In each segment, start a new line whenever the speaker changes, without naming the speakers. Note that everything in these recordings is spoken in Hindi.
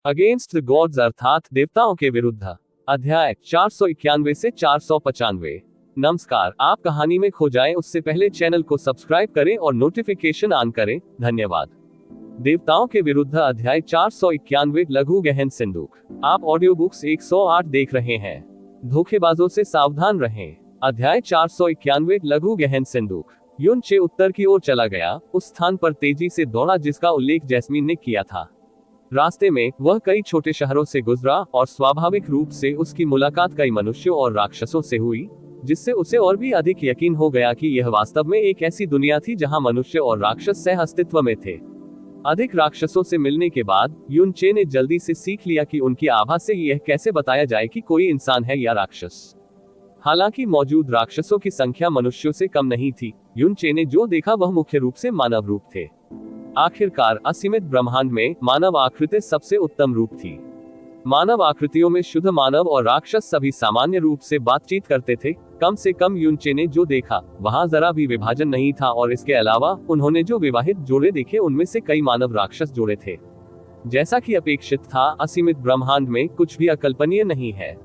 अगेंस्ट द गॉड्स अर्थात देवताओं के विरुद्ध। अध्याय 491 से 495। नमस्कार, आप कहानी में खो जाएं उससे पहले चैनल को सब्सक्राइब करें और नोटिफिकेशन ऑन करें। धन्यवाद। देवताओं के विरुद्ध अध्याय 491 लघु गहन सिंदूक। आप ऑडियो बुक्स 108 देख रहे हैं। धोखेबाजों से सावधान रहें। अध्याय 491 लघु गहन सिंदूक। युन चे उत्तर की ओर चला गया, उस स्थान पर तेजी से दौड़ा जिसका उल्लेख जैस्मीन ने किया था। रास्ते में वह कई छोटे शहरों से गुजरा और स्वाभाविक रूप से उसकी मुलाकात कई मनुष्यों और राक्षसों से हुई, जिससे उसे और भी अधिक यकीन हो गया कि यह वास्तव में एक ऐसी दुनिया थी जहां मनुष्य और राक्षस सह अस्तित्व में थे। अधिक राक्षसों से मिलने के बाद युन चे ने जल्दी से सीख लिया कि उनकी आभा से यह कैसे बताया जाए कि कोई इंसान है या राक्षस। हालांकि मौजूद राक्षसों की संख्या मनुष्यों से कम नहीं थी, युन चे ने जो देखा वह मुख्य रूप से मानव रूप थे। आखिरकार असीमित ब्रह्मांड में मानव आकृति सबसे उत्तम रूप थी। मानव आकृतियों में शुद्ध मानव और राक्षस सभी सामान्य रूप से बातचीत करते थे। कम से कम युन चे ने जो देखा वहां जरा भी विभाजन नहीं था, और इसके अलावा उन्होंने जो विवाहित जोड़े देखे उनमें से कई मानव राक्षस जोड़े थे। जैसा कि अपेक्षित था, असीमित ब्रह्मांड में कुछ भी अकल्पनीय नहीं है।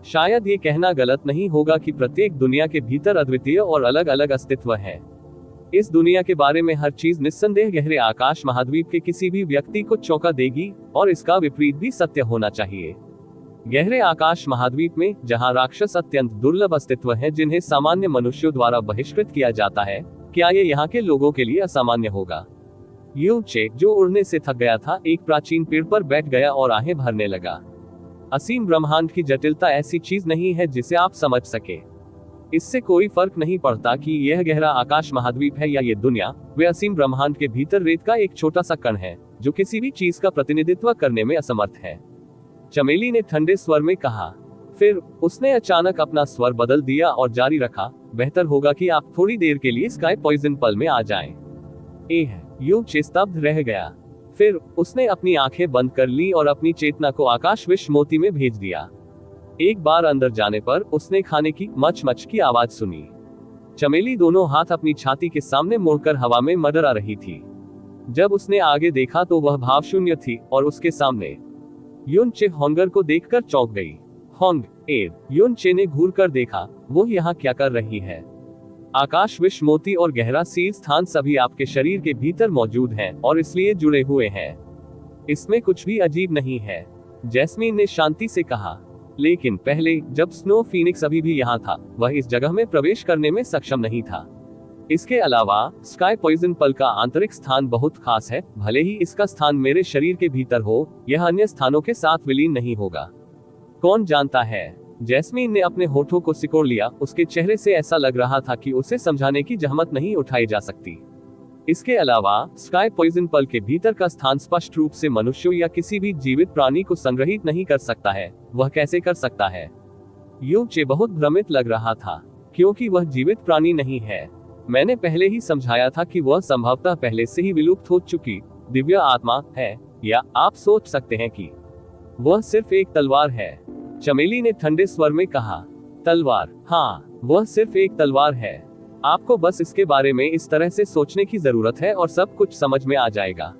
शायद ये कहना गलत नहीं होगा कि प्रत्येक दुनिया के भीतर अद्वितीय और अलग अलग अस्तित्व है। इस दुनिया के बारे में हर चीज निस्संदेह गहरे आकाश महाद्वीप के किसी भी व्यक्ति को चौंका देगी, और इसका विपरीत भी सत्य होना चाहिए। गहरे आकाश महाद्वीप में जहां राक्षस अत्यंत दुर्लभ अस्तित्व है जिन्हें सामान्य मनुष्यों द्वारा बहिष्कृत किया जाता है, क्या ये यहाँ के लोगों के लिए असामान्य होगा? युन चे, जो उड़ने से थक गया था, एक प्राचीन पेड़ पर बैठ गया और आहें भरने लगा। असीम ब्रह्मांड की जटिलता ऐसी चीज नहीं है जिसे आप समझ सके। इससे कोई फर्क नहीं पड़ता कि यह गहरा आकाश महाद्वीप है या ये दुनिया, वे असीम ब्रह्मांड के भीतर रेत का एक छोटा सा कण है जो किसी भी चीज का प्रतिनिधित्व करने में असमर्थ है। चमेली ने ठंडे स्वर में कहा। फिर उसने अचानक अपना स्वर बदल दिया और जारी रखा, बेहतर होगा कि आप थोड़ी देर के लिए स्काई पॉइजन पल में आ जाएं। युन चे स्तब्ध रह गया। फिर उसने अपनी आंखें बंद कर ली और अपनी चेतना को आकाश विश्वमोती में भेज दिया। एक बार अंदर जाने पर उसने खाने की मच मच की आवाज सुनी। चमेली दोनों हाथ अपनी छाती के सामने मोड़कर हवा में मंडरा रही थी। जब उसने आगे देखा तो वह भावशून्य थी और उसके सामने युन चे होंगर को देखकर चौंक गई। युन चे ने घूर कर देखा, वो यहाँ क्या कर रही है? आकाश विश्वमोती और गहरा सील स्थान सभी आपके शरीर के भीतर मौजूद हैं और इसलिए जुड़े हुए हैं। इसमें कुछ भी अजीब नहीं है, जैस्मीन ने शांति से कहा। लेकिन पहले जब स्नो फीनिक्स अभी भी यहाँ था, वह इस जगह में प्रवेश करने में सक्षम नहीं था। इसके अलावा स्काई पॉइजन पल का आंतरिक स्थान बहुत खास है। भले ही इसका स्थान मेरे शरीर के भीतर हो, यह अन्य स्थानों के साथ विलीन नहीं होगा। कौन जानता है? जैस्मीन ने अपने होठों को सिकोड़ लिया। उसके चेहरे से ऐसा लग रहा था कि उसे समझाने की जहमत नहीं उठाई जा सकती। इसके अलावा स्काई पॉइजन पल के भीतर का स्थान स्पष्ट रूप से मनुष्यों या किसी भी जीवित प्राणी को संग्रहित नहीं कर सकता है। वह कैसे कर सकता है? युन चे बहुत भ्रमित लग रहा था, क्योंकि वह जीवित प्राणी नहीं है। मैंने पहले ही समझाया था कि वह संभवतः पहले से ही विलुप्त हो चुकी दिव्य आत्मा है, या आप सोच सकते हैं कि वह सिर्फ एक तलवार है। चमेली ने ठंडे स्वर में कहा। तलवार? हाँ, वह सिर्फ एक तलवार है। आपको बस इसके बारे में इस तरह से सोचने की जरूरत है और सब कुछ समझ में आ जाएगा।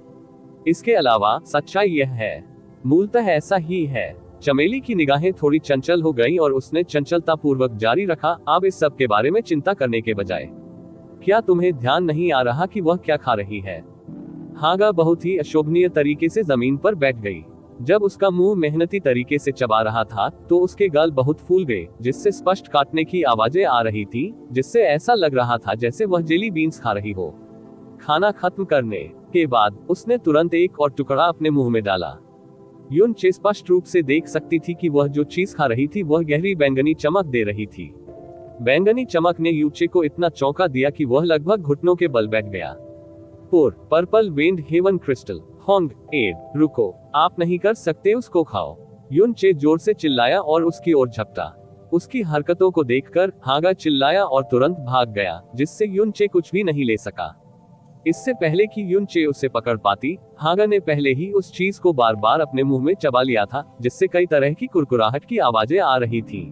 इसके अलावा सच्चाई यह है, मूलतः ऐसा ही है। चमेली की निगाहें थोड़ी चंचल हो गईं और उसने चंचलता पूर्वक जारी रखा, अब इस सब के बारे में चिंता करने के बजाय, क्या तुम्हें ध्यान नहीं आ रहा कि वह क्या खा रही है? हागा बहुत ही अशोभनीय तरीके से जमीन पर बैठ गई। जब उसका मुंह मेहनती तरीके से चबा रहा था तो उसके गाल बहुत फूल गए, जिससे स्पष्ट काटने की आवाजें आ रही थी, जिससे ऐसा लग रहा था जैसे वह जेली बीन्स खा रही हो। खाना खत्म करने के बाद उसने तुरंत एक और टुकड़ा अपने मुंह में डाला। युन चे स्पष्ट रूप से देख सकती थी कि वह जो चीज खा रही थी वह गहरी बैंगनी चमक दे रही थी। बैंगनी चमक ने युन चे को इतना चौंका दिया कि वह लगभग घुटनों के बल बैठ गया। पर्पल वेंड हेवन क्रिस्टल। रुको, आप नहीं कर सकते, उसको खाओ। युन चे जोर से चिल्लाया और उसकी ओर झपटा। उसकी हरकतों को देखकर हागा चिल्लाया और तुरंत भाग गया, जिससे युन चे कुछ भी नहीं ले सका। इससे पहले कि युन चे उसे पकड़ पाती, हागा ने पहले ही उस चीज को बार बार अपने मुंह में चबा लिया था, जिससे कई तरह की कुरकुराहट की आवाजें आ रही थी।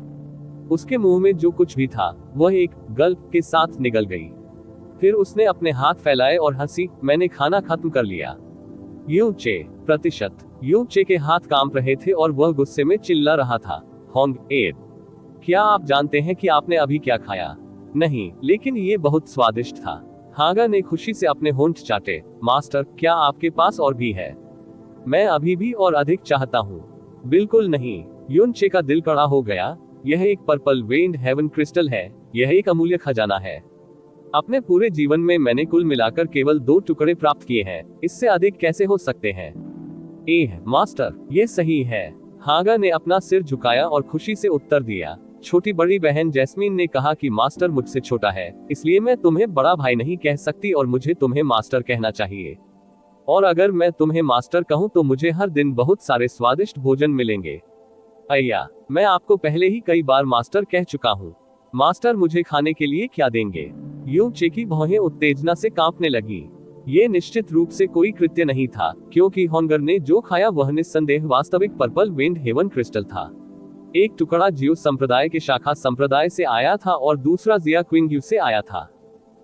उसके मुंह में जो कुछ भी था वह एक गल्प के साथ निगल गई। फिर उसने अपने हाथ फैलाए और हंसी, मैंने खाना खत्म कर लिया। यू चे प्रतिशत। यू चे के हाथ कांप रहे थे और वह गुस्से में चिल्ला रहा था। होंग एड, क्या आप जानते हैं कि आपने अभी क्या खाया? नहीं, लेकिन ये बहुत स्वादिष्ट था। हागा ने खुशी से अपने होंठ चाटे। मास्टर, क्या आपके पास और भी है? मैं अभी भी और अधिक चाहता हूँ। बिल्कुल नहीं। युन चे का दिल कड़ा हो गया। यह एक पर्पल वेन्ड हेवन क्रिस्टल है। यह एक अमूल्य खजाना है। अपने पूरे जीवन में मैंने कुल मिलाकर केवल 2 टुकड़े प्राप्त किए हैं। इससे अधिक कैसे हो सकते हैं? मास्टर, ये सही है। हागा ने अपना सिर झुकाया और खुशी से उत्तर दिया। छोटी बड़ी बहन जैस्मीन ने कहा कि मास्टर मुझसे छोटा है, इसलिए मैं तुम्हें बड़ा भाई नहीं कह सकती और मुझे तुम्हें मास्टर कहना चाहिए। और अगर मैं तुम्हें मास्टर कहूं तो मुझे हर दिन बहुत सारे स्वादिष्ट भोजन मिलेंगे। अय्या, मैं आपको पहले ही कई बार मास्टर कह चुका हूँ। मास्टर मुझे खाने के लिए क्या देंगे? यू चे की भौहें उत्तेजना से कांपने लगी। ये निश्चित रूप से कोई कृत्य नहीं था, क्योंकि होंगर ने जो खाया वह निस्संदेह वास्तविक पर्पल वेन्ड हेवन क्रिस्टल था। एक टुकड़ा जियो संप्रदाय के शाखा संप्रदाय से आया था और दूसरा जिया क्विंग्यू से आया था।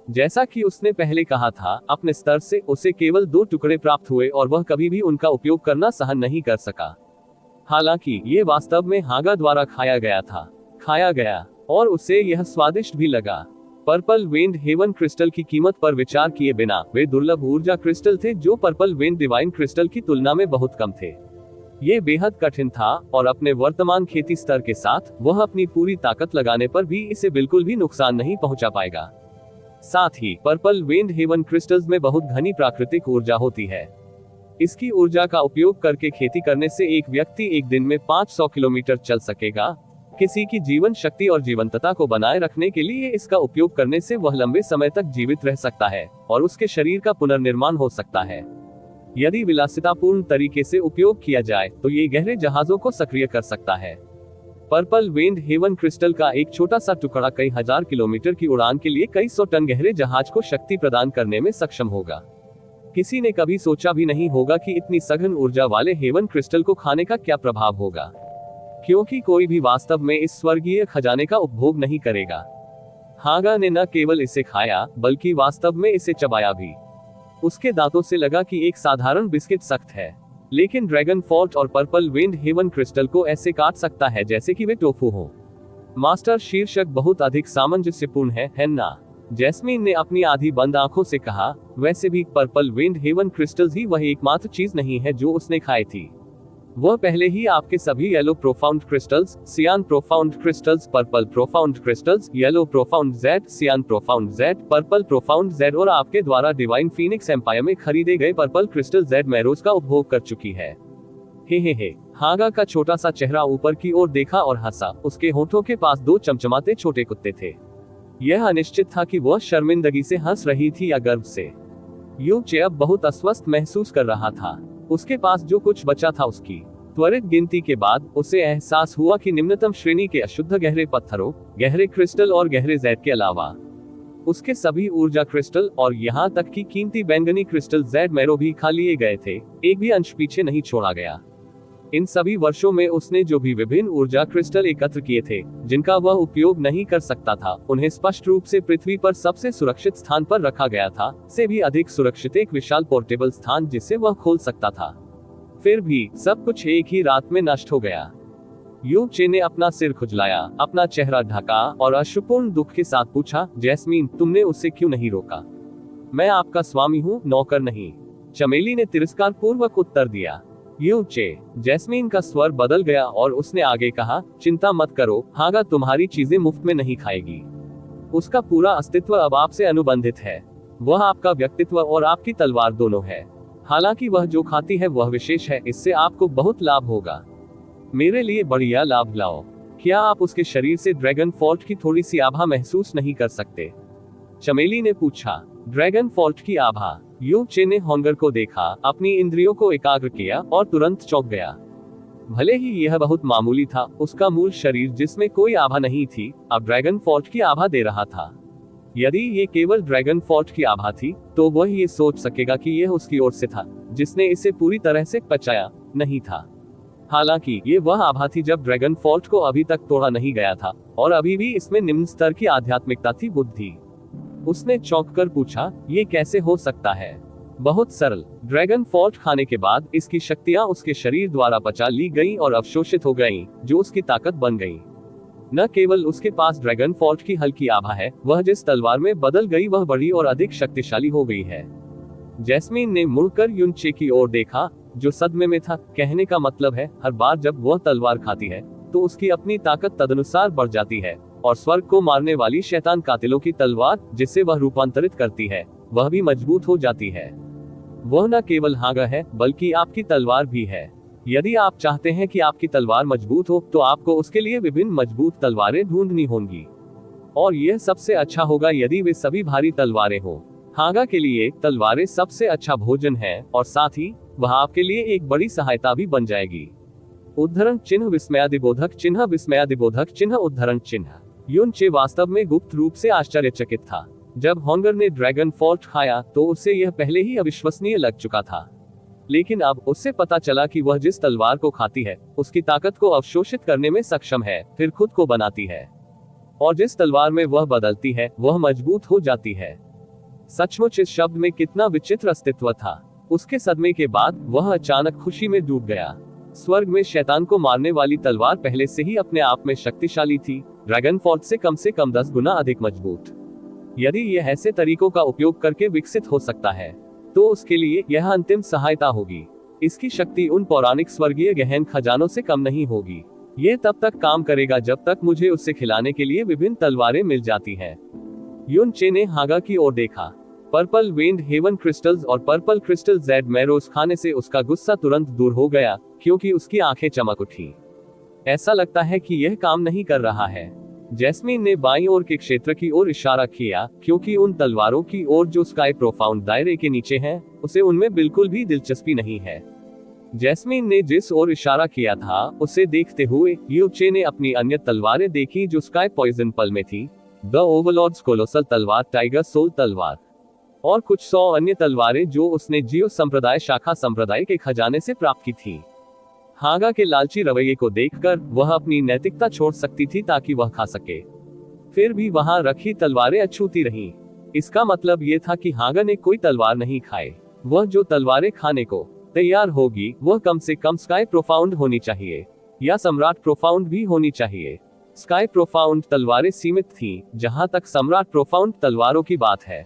जैसा कि उसने पहले कहा था, अपने स्तर से उसे केवल 2 टुकड़े प्राप्त हुए और वह कभी भी उनका उपयोग करना सहन नहीं कर सका। हालांकि ये वास्तव में हागा द्वारा खाया गया और उसे यह स्वादिष्ट भी लगा। पर्पल वेन्ड हेवन क्रिस्टल की कीमत पर विचार किए बिना वे दुर्लभ ऊर्जा क्रिस्टल थे जो पर्पल वेन्ड डिवाइन क्रिस्टल की तुलना में बहुत कम थे। ये बेहद कठिन था और अपने वर्तमान खेती स्तर के साथ वह अपनी पूरी ताकत लगाने पर भी इसे बिल्कुल भी नुकसान नहीं पहुंचा पाएगा। साथ ही पर्पल वेन्ड हेवन क्रिस्टल्स में बहुत घनी प्राकृतिक ऊर्जा होती है। इसकी ऊर्जा का उपयोग करके खेती करने से एक व्यक्ति एक दिन में 500 किलोमीटर चल सकेगा। किसी की जीवन शक्ति और जीवंतता को बनाए रखने के लिए इसका उपयोग करने से वह लंबे समय तक जीवित रह सकता है और उसके शरीर का पुनर्निर्माण हो सकता है। यदि विलासितापूर्ण तरीके से उपयोग किया जाए तो ये गहरे जहाजों को सक्रिय कर सकता है। पर्पल वेन्ड हेवन क्रिस्टल का एक छोटा सा टुकड़ा कई हजार किलोमीटर की उड़ान के लिए कई 100 टन गहरे जहाज को शक्ति प्रदान करने में सक्षम होगा। किसी ने कभी सोचा भी नहीं होगा कि इतनी सघन ऊर्जा वाले हेवन क्रिस्टल को खाने का क्या प्रभाव होगा, क्योंकि कोई भी वास्तव में इस स्वर्गीय खजाने का उपभोग नहीं करेगा। हागा ने न केवल इसे खाया बल्कि वास्तव में इसे चबाया भी। उसके दांतों से लगा कि एक साधारण बिस्किट सख्त है, लेकिन ड्रैगन फॉल्ट और पर्पल वेन्ड हेवन क्रिस्टल को ऐसे काट सकता है जैसे कि वे टोफू हो। मास्टर शीर्षक बहुत अधिक सामंजस्यपूर्ण है ना? जैस्मीन ने अपनी आधी बंद आंखों से कहा। वैसे भी पर्पल वेन्ड हेवन क्रिस्टल्स ही वह एकमात्र चीज नहीं है जो उसने खाई थी। वह पहले ही आपके सभी yellow profound crystals, cyan profound crystals, purple profound crystals, yellow profound jade, cyan profound jade, purple profound jade और आपके द्वारा डिवाइन फीनिक्स एम्पायर में खरीदे गए पर्पल क्रिस्टल जेड मैरोज का उपभोग कर चुकी है। हे। हागा का छोटा सा चेहरा ऊपर की ओर देखा और हंसा। उसके होठों के पास 2 चमचमाते छोटे कुत्ते थे। यह अनिश्चित था कि वह शर्मिंदगी से हंस रही थी या गर्व से। यू चे अब बहुत अस्वस्थ महसूस कर रहा था। उसके पास जो कुछ बचा था उसकी त्वरित गिनती के बाद उसे एहसास हुआ कि निम्नतम श्रेणी के अशुद्ध गहरे पत्थरों, गहरे क्रिस्टल और गहरे जेड के अलावा उसके सभी ऊर्जा क्रिस्टल और यहाँ तक कि कीमती बैंगनी क्रिस्टल जेड मैरो भी खा लिए गए थे। एक भी अंश पीछे नहीं छोड़ा गया। इन सभी वर्षों में उसने जो भी विभिन्न ऊर्जा क्रिस्टल एकत्र किए थे जिनका वह उपयोग नहीं कर सकता था, उन्हें स्पष्ट रूप से पृथ्वी पर सबसे सुरक्षित स्थान पर रखा गया था, से भी अधिक सुरक्षित एक विशाल पोर्टेबल स्थान जिसे वह खोल सकता था। फिर भी सब कुछ एक ही रात में नष्ट हो गया। यू चे ने अपना सिर खुजलाया, अपना चेहरा ढका और अश्रुपूर्ण दुख के साथ पूछा, जैस्मीन, तुमने उससे क्यों नहीं रोका? मैं आपका स्वामी हूँ, नौकर नहीं। चमेली ने तिरस्कार पूर्वक उत्तर दिया। यू चे, जैस्मीन का स्वर बदल गया और उसने आगे कहा, चिंता मत करो, हागा तुम्हारी चीजें मुफ्त में नहीं खाएगी। उसका पूरा अस्तित्व अब आपसे अनुबंधित है। वह आपका व्यक्तित्व और आपकी तलवार दोनों है। हालांकि वह जो खाती है वह विशेष है, इससे आपको बहुत लाभ होगा। मेरे लिए बढ़िया लाभ लाओ। क्या आप उसके शरीर से ड्रैगन फॉल्ट की थोड़ी सी आभा महसूस नहीं कर सकते? चमेली ने पूछा। ड्रैगन फॉल्ट की आभा? यू चे ने होंगर को देखा, अपनी इंद्रियों को एकाग्र किया और तुरंत चौंक गया। भले ही यह बहुत मामूली था, उसका मूल शरीर जिसमें कोई आभा नहीं थी अब ड्रैगन फॉल्ट की आभा दे रहा था। यदि ये केवल ड्रैगन फॉल्ट की आभा थी तो वह ये सोच सकेगा कि यह उसकी ओर से था, जिसने इसे पूरी तरह से पचाया नहीं था। हालांकि ये वह आभा थी जब ड्रैगन फॉल्ट को अभी तक तोड़ा नहीं गया था और अभी भी इसमें निम्न स्तर की आध्यात्मिकता थी, बुद्धि। उसने चौंक कर पूछा, ये कैसे हो सकता है? बहुत सरल। ड्रैगन फॉल्ट खाने के बाद इसकी शक्तियां उसके शरीर द्वारा पचा ली गईं और अवशोषित हो गईं, जो उसकी ताकत बन गईं। न केवल उसके पास ड्रैगन फॉल्ट की हल्की आभा है, वह जिस तलवार में बदल गई वह बड़ी और अधिक शक्तिशाली हो गई है। जैस्मीन ने मुड़कर युन चे की ओर देखा, जो सदमे में था। कहने का मतलब है, हर बार जब वह तलवार खाती है तो उसकी अपनी ताकत तदनुसार बढ़ जाती है, और स्वर्ग को मारने वाली शैतान कातिलों की तलवार, जिसे वह रूपांतरित करती है, वह भी मजबूत हो जाती है। वह न केवल हागा है, बल्कि आपकी तलवार भी है। यदि आप चाहते हैं कि आपकी तलवार मजबूत हो, तो आपको उसके लिए विभिन्न मजबूत तलवारें ढूंढनी होंगी। और यह सबसे अच्छा होगा यदि वे सभी भारी तलवारें हों। हागा के लिए तलवारें सबसे अच्छा भोजन है, और साथ ही वह आपके लिए एक बड़ी सहायता भी बन जाएगी। उद्धरण चिन्ह विस्मयादिबोधक चिन्ह विस्मयादिबोधक चिन्ह उद्धरण चिन्ह। युन चे वास्तव में गुप्त रूप से आश्चर्यचकित था। जब होंगर ने ड्रैगन फॉल्ट खाया तो उसे यह पहले ही अविश्वसनीय लग चुका था, लेकिन अब उससे पता चला कि वह जिस तलवार को खाती है उसकी ताकत को अवशोषित करने में सक्षम है, फिर खुद को बनाती है, और जिस तलवार में वह बदलती है वह मजबूत हो जाती है। सचमुच इस शब्द में कितना विचित्र अस्तित्व था। उसके सदमे के बाद वह अचानक खुशी में डूब गया। स्वर्ग में शैतान को मारने वाली तलवार पहले से ही अपने आप में शक्तिशाली थी, ड्रैगन फॉल्ट से कम 10 गुना अधिक मजबूत। यदि यह ऐसे तरीकों का उपयोग करके विकसित हो सकता है, तो उसके लिए यह अंतिम सहायता होगी। इसकी शक्ति उन पौराणिक स्वर्गीय गहन खजानों से कम नहीं होगी। यह तब तक काम करेगा जब तक मुझे उससे खिलाने के लिए विभिन्न तलवारें मिल जाती हैं। युन चे ने हागा की ओर देखा। पर्पल वेंड हेवन क्रिस्टल्स और पर्पल क्रिस्टल जेड मैरोस खाने से उसका गुस्सा तुरंत दूर हो गया, क्योंकि उसकी आंखें चमक उठी। ऐसा लगता है कि यह काम नहीं कर रहा है। जैस्मीन ने बाईं ओर के क्षेत्र की ओर इशारा किया, क्योंकि उन तलवारों की ओर जो स्काई प्रोफाउंड दायरे के नीचे हैं, उसे उनमें बिल्कुल भी दिलचस्पी नहीं है। जैस्मीन ने जिस ओर इशारा किया था उसे देखते हुए यू चे ने अपनी अन्य तलवारें देखी, जो स्काई पॉइजन पल में थी, द ओवरलॉर्ड्स कोलोसल तलवार, टाइगर सोल तलवार, और कुछ 100 अन्य तलवारें जो उसने जियो संप्रदाय शाखा संप्रदाय के खजाने से प्राप्त की थी। हागा के लालची रवैये को देखकर वह अपनी नैतिकता छोड़ सकती थी ताकि वह खा सके, फिर भी वहां रखी तलवारें अछूती रहीं। इसका मतलब यह था कि हागा ने कोई तलवार नहीं खाए। वह जो तलवारें खाने को तैयार होगी वह कम से कम स्काई प्रोफाउंड होनी चाहिए, या सम्राट प्रोफाउंड भी होनी चाहिए। स्काई प्रोफाउंड तलवारें सीमित थीं, जहां तक सम्राट प्रोफाउंड तलवारों की बात है।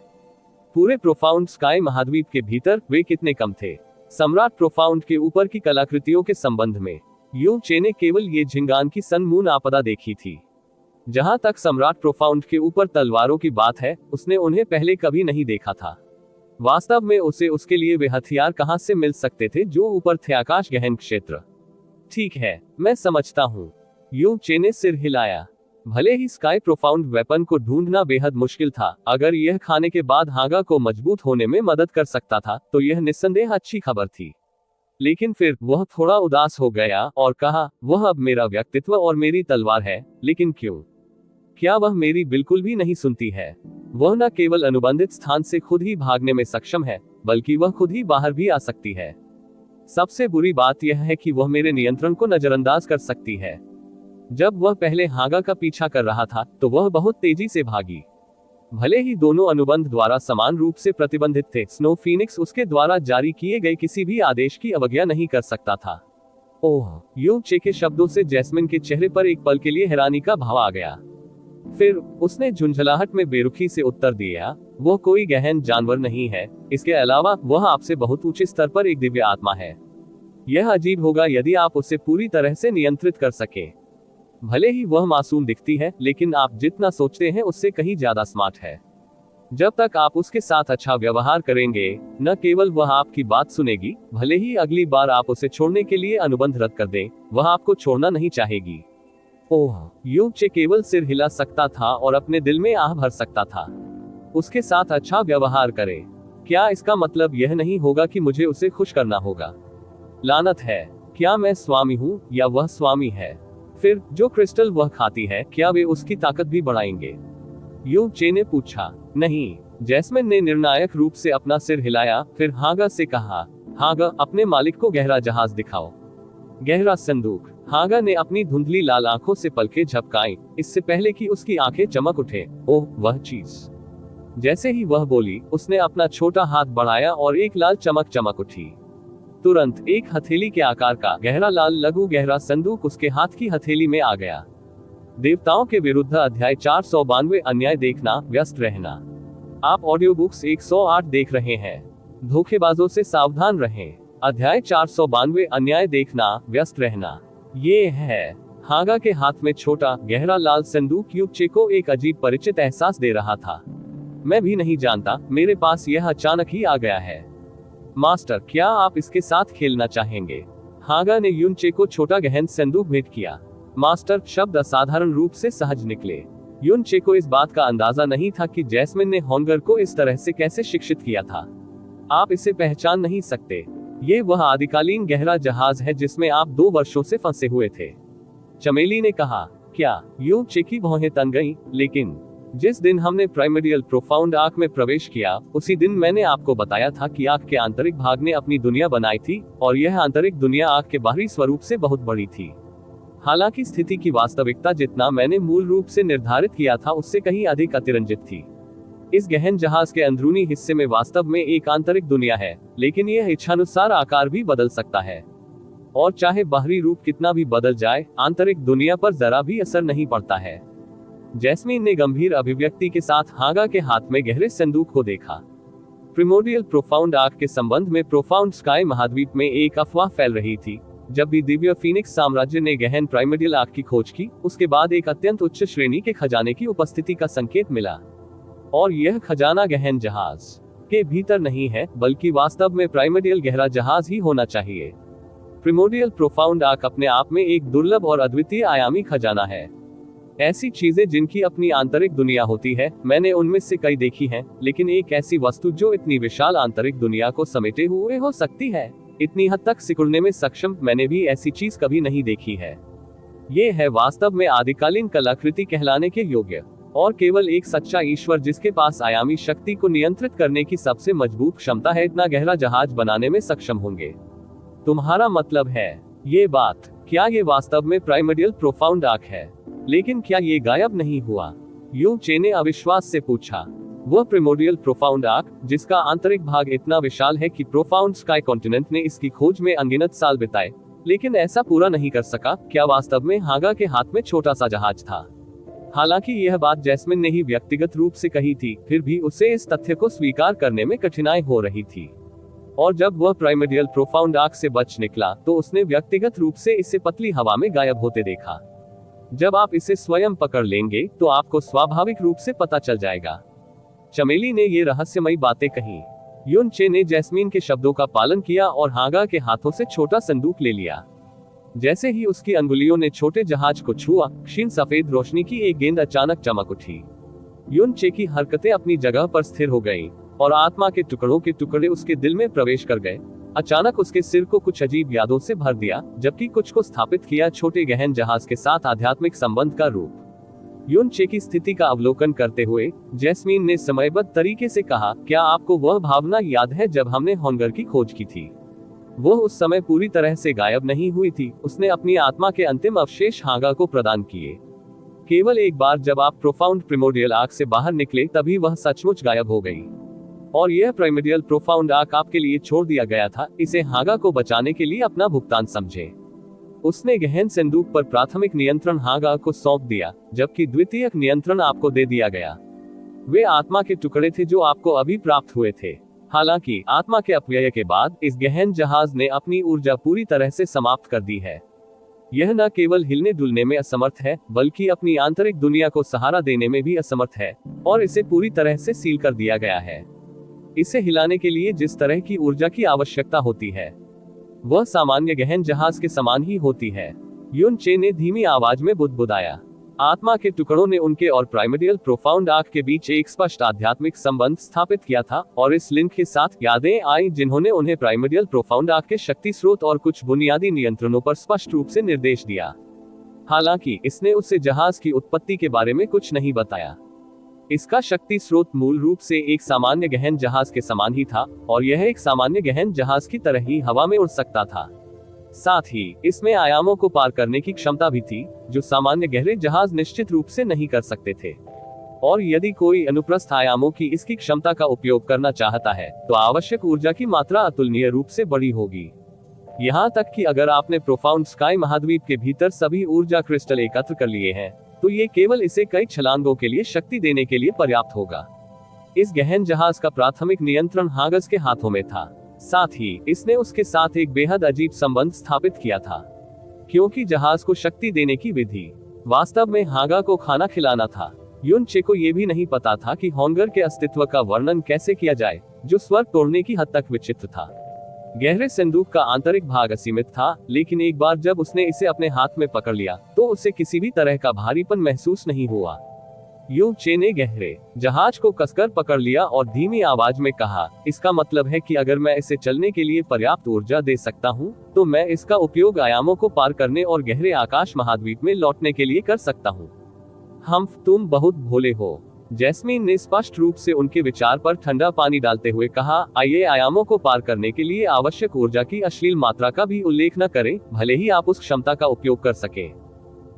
पूरे प्रोफाउंड स्काई महाद्वीप के भीतर वे कितने कम थे। सम्राट प्रोफाउंड के ऊपर की कलाकृतियों के संबंध में यू चे ने केवल ये झिंगान की सन मून आपदा देखी थी। जहां तक सम्राट प्रोफाउंड के ऊपर तलवारों की बात है, उसने उन्हें पहले कभी नहीं देखा था। वास्तव में उसे उसके लिए वे हथियार कहां से मिल सकते थे जो ऊपर थे आकाश गहन क्षेत्र। ठीक है, मैं समझता हूँ। यू चे ने सिर हिलाया। भले ही स्काई प्रोफाउंड वेपन को ढूंढना बेहद मुश्किल था, अगर यह खाने के बाद हागा को मजबूत होने में मदद कर सकता था तो यह निस्संदेह अच्छी खबर थी। लेकिन फिर वह थोड़ा उदास हो गया और कहा, वह अब मेरा व्यक्तित्व और मेरी तलवार है, लेकिन क्यों? क्या वह मेरी बिल्कुल भी नहीं सुनती है? वह न केवल अनुबंधित स्थान से खुद ही भागने में सक्षम है, बल्कि वह खुद ही बाहर भी आ सकती है। सबसे बुरी बात यह है कि वह मेरे नियंत्रण को नजरअंदाज कर सकती है। जब वह पहले हागा का पीछा कर रहा था तो वह बहुत तेजी से भागी। भले ही दोनों अनुबंध द्वारा समान रूप से प्रतिबंधित थे, स्नो फीनिक्स उसके द्वारा जारी किए गए किसी भी आदेश की अवज्ञा नहीं कर सकता था। ओह, यू चे के शब्दों से जैस्मिन के चेहरे पर एक पल के लिए हैरानी का भाव आ गया। फिर उसने झुंझलाहट में बेरुखी से उत्तर दिया, वह कोई गहन जानवर नहीं है, इसके अलावा वह आपसे बहुत ऊंचे स्तर पर एक दिव्य आत्मा है। यह अजीब होगा यदि आप उसे पूरी तरह से नियंत्रित कर सके। भले ही वह मासूम दिखती है, लेकिन आप जितना सोचते हैं उससे कहीं ज्यादा स्मार्ट है। जब तक आप उसके साथ अच्छा व्यवहार करेंगे, न केवल वह आपकी बात सुनेगी, भले ही अगली बार आप उसे छोड़ने के लिए अनुबंध रद्द कर दें, वह आपको छोड़ना नहीं चाहेगी। ओह, यू चे केवल सिर हिला सकता था और अपने दिल में आह भर सकता था। उसके साथ अच्छा व्यवहार करें। क्या इसका मतलब यह नहीं होगा कि मुझे उसे खुश करना होगा? लानत है, क्या मैं स्वामी हूँ या वह स्वामी है? फिर जो क्रिस्टल वह खाती है, क्या वे उसकी ताकत भी बढ़ाएंगे? यू चे ने पूछा। नहीं, जैस्मिन ने निर्णायक रूप से अपना सिर हिलाया, फिर हागा से कहा, हागा, अपने मालिक को गहरा जहाज दिखाओ। गहरा संदूक। हागा ने अपनी धुंधली लाल आंखों से पलकें झपकाई, इससे पहले कि उसकी आंखें चमक उठे। ओह, वह चीज। जैसे ही वह बोली, उसने अपना छोटा हाथ बढ़ाया और एक लाल चमक चमक उठी। तुरंत एक हथेली के आकार का गहरा लाल लघु गहरा संदूक उसके हाथ की हथेली में आ गया। देवताओं के विरुद्ध अध्याय 492 अन्याय देखना, व्यस्त रहना। आप ऑडियो बुक्स 108 देख रहे हैं। धोखेबाजों से सावधान रहें। अध्याय 492 अन्याय देखना, व्यस्त रहना। ये है हागा के हाथ में छोटा गहरा लाल संदूक युचे को एक अजीब परिचित एहसास दे रहा था। मैं भी नहीं जानता, मेरे पास यह अचानक ही आ गया है। मास्टर, क्या आप इसके साथ खेलना चाहेंगे? हागा ने युनचे को छोटा गहन संदूक भेंट किया। मास्टर शब्द असाधारण रूप से सहज निकले। युनचे को इस बात का अंदाजा नहीं था कि जैस्मिन ने होंगर को इस तरह से कैसे शिक्षित किया था। आप इसे पहचान नहीं सकते। ये वह आदिकालीन गहरा जहाज है जिसमें आप 2 वर्षों से फंसे हुए थे। चमेली ने कहा। क्या? युनचे की भौहें तन गईं, लेकिन जिस दिन हमने प्राइमर्डियल प्रोफाउंड आर्क में प्रवेश किया, उसी दिन मैंने आपको बताया था कि आर्क के आंतरिक भाग ने अपनी दुनिया बनाई थी, और यह आंतरिक दुनिया आर्क के बाहरी स्वरूप से बहुत बड़ी थी। हालांकि स्थिति की वास्तविकता जितना मैंने मूल रूप से निर्धारित किया था उससे कहीं अधिक अतिरंजित थी। इस गहन जहाज के अंदरूनी हिस्से में वास्तव में एक आंतरिक दुनिया है, लेकिन यह इच्छानुसार आकार भी बदल सकता है, और चाहे बाहरी रूप कितना भी बदल जाए, आंतरिक दुनिया पर जरा भी असर नहीं पड़ता है। जैस्मीन ने गंभीर अभिव्यक्ति के साथ हागा के हाथ में गहरे संदूक को देखा। प्रिमोर्डियल प्रोफाउंड आर्क के संबंध में प्रोफाउंड स्काई महाद्वीप में एक अफवाह फैल रही थी। जब भी दिव्य फीनिक्स साम्राज्य ने गहन प्राइमर्डियल आर्क की खोज की, उसके बाद एक अत्यंत उच्च श्रेणी के खजाने की उपस्थिति का संकेत मिला, और यह खजाना गहन जहाज के भीतर नहीं है, बल्कि वास्तव में प्राइमर्डियल गहरा जहाज ही होना चाहिए। प्रिमोर्डियल प्रोफाउंड आर्क अपने आप में एक दुर्लभ और अद्वितीय आयामी खजाना है। ऐसी चीजें जिनकी अपनी आंतरिक दुनिया होती है, मैंने उनमें से कई देखी हैं, लेकिन एक ऐसी वस्तु जो इतनी विशाल आंतरिक दुनिया को समेटे हुए हो सकती है, इतनी हद तक सिकुड़ने में सक्षम, मैंने भी ऐसी चीज कभी नहीं देखी है। ये है वास्तव में आदिकालीन कलाकृति कहलाने के योग्य, और केवल एक सच्चा ईश्वर जिसके पास आयामी शक्ति को नियंत्रित करने की सबसे मजबूत क्षमता है, इतना गहरा जहाज बनाने में सक्षम होंगे। तुम्हारा मतलब है ये बात? क्या ये वास्तव में प्राइमर्डियल प्रोफाउंड आर्क है? लेकिन क्या ये गायब नहीं हुआ? युचे ने अविश्वास से पूछा। वह प्रिमोर्डियल प्रोफाउंड आर्क, जिसका आंतरिक भाग इतना विशाल है कि प्रोफाउंड स्काई कॉन्टिनेंट ने इसकी खोज में अनगिनत साल बिताए, लेकिन ऐसा पूरा नहीं कर सका, क्या वास्तव में हागा के हाथ में छोटा सा जहाज था? हालांकि यह बात जैस्मिन ने ही व्यक्तिगत रूप से कही थी, फिर भी उसे इस तथ्य को स्वीकार करने में कठिनाई हो रही थी। और जब वह प्राइमर्डियल प्रोफाउंड आर्क से बच निकला, तो उसने व्यक्तिगत रूप से इसे पतली हवा में गायब होते देखा। जब आप इसे स्वयं पकड़ लेंगे, तो आपको स्वाभाविक रूप से पता चल जाएगा। चमेली ने ये रहस्यमयी बातें कही। युनचे ने जैस्मीन के शब्दों का पालन किया और हागा के हाथों से छोटा संदूक ले लिया। जैसे ही उसकी अंगुलियों ने छोटे जहाज को छुआ, क्षीण सफेद रोशनी की एक गेंद अचानक चमक उठी। युनचे की हरकतें अपनी जगह पर स्थिर हो गईं, और आत्मा के टुकड़ों के टुकड़े उसके दिल में प्रवेश कर गए। अचानक उसके सिर को कुछ अजीब यादों से भर दिया, जबकि कुछ को स्थापित किया छोटे गहन जहाज के साथ आध्यात्मिक संबंध का रूप। युनचे की स्थिति का अवलोकन करते हुए जैस्मीन ने समयबद्ध तरीके से कहा, क्या आपको वह भावना याद है जब हमने होंगर की खोज की थी? वो उस समय पूरी तरह से गायब नहीं हुई थी, उसने अपनी आत्मा के अंतिम अवशेष हागा को प्रदान किए। केवल एक बार जब आप प्रोफाउंड प्रिमोर्डियल आर्क से बाहर निकले, तभी वह सचमुच गायब हो गई, और यह प्राइमर्डियल प्रोफाउंड आर्क आपके लिए छोड़ दिया गया था, इसे हागा को बचाने के लिए अपना भुगतान समझे। उसने गहन संदूक पर प्राथमिक नियंत्रण हागा को सौंप दिया, जबकि द्वितीयक नियंत्रण आपको दे दिया गया। वे आत्मा के टुकड़े थे जो आपको अभी प्राप्त हुए थे। हालांकि आत्मा के अपव्यय के बाद इस गहन जहाज ने अपनी ऊर्जा पूरी तरह से समाप्त कर दी है। यह न केवल हिलने डुलने में असमर्थ है, बल्कि अपनी आंतरिक दुनिया को सहारा देने में भी असमर्थ है, और इसे पूरी तरह से सील कर दिया गया है। इसे हिलाने के लिए जिस तरह की ऊर्जा की आवश्यकता होती है, वह सामान्य गहन जहाज के समान ही होती है। युनचे ने धीमी आवाज में बुदबुदाया। आत्मा के टुकड़ों ने उनके और प्राइमर्डियल प्रोफाउंड आर्क के बीच एक स्पष्ट आध्यात्मिक संबंध स्थापित किया था, और इस लिंक के साथ यादें आई जिन्होंने उन्हें प्राइमर्डियल प्रोफाउंड आर्क के शक्ति स्रोत और कुछ बुनियादी नियंत्रणों पर स्पष्ट रूप से निर्देश दिया। हालांकि इसने उसे जहाज की उत्पत्ति के बारे में कुछ नहीं बताया। इसका शक्ति स्रोत मूल रूप से एक सामान्य गहन जहाज के समान ही था, और यह एक सामान्य गहन जहाज की तरह ही हवा में उड़ सकता था। साथ ही इसमें आयामों को पार करने की क्षमता भी थी, जो सामान्य गहरे जहाज निश्चित रूप से नहीं कर सकते थे। और यदि कोई अनुप्रस्थ आयामों की इसकी क्षमता का उपयोग करना चाहता है तो आवश्यक ऊर्जा की मात्रा अतुलनीय रूप से बड़ी होगी। यहाँ तक कि अगर आपने प्रोफाउंड स्काई महाद्वीप के भीतर सभी ऊर्जा क्रिस्टल एकत्र कर लिए हैं, तो ये केवल इसे कई छलांगों के लिए शक्ति देने के लिए पर्याप्त होगा। इस गहन जहाज का प्राथमिक नियंत्रण हागस के हाथों में था। साथ ही इसने उसके साथ एक बेहद अजीब संबंध स्थापित किया था, क्योंकि जहाज को शक्ति देने की विधि वास्तव में हागा को खाना खिलाना था। युन चे को यह भी नहीं पता था कि होंगर के अस्तित्व का वर्णन कैसे किया जाए, जो स्वर्ग तोड़ने की हद तक विचित्र था। गहरे संदूक का आंतरिक भाग असीमित था, लेकिन एक बार जब उसने इसे अपने हाथ में पकड़ लिया तो उसे किसी भी तरह का भारीपन महसूस नहीं हुआ। यू चे ने गहरे जहाज को कसकर पकड़ लिया और धीमी आवाज में कहा, इसका मतलब है कि अगर मैं इसे चलने के लिए पर्याप्त ऊर्जा दे सकता हूँ, तो मैं इसका उपयोग आयामों को पार करने और गहरे आकाश महाद्वीप में लौटने के लिए कर सकता हूँ। तुम बहुत भोले हो, जैस्मीन ने स्पष्ट रूप से उनके विचार पर ठंडा पानी डालते हुए कहा। आइए आयामों को पार करने के लिए आवश्यक ऊर्जा की अश्लील मात्रा का भी उल्लेख न करें, भले ही आप उस क्षमता का उपयोग कर सकें।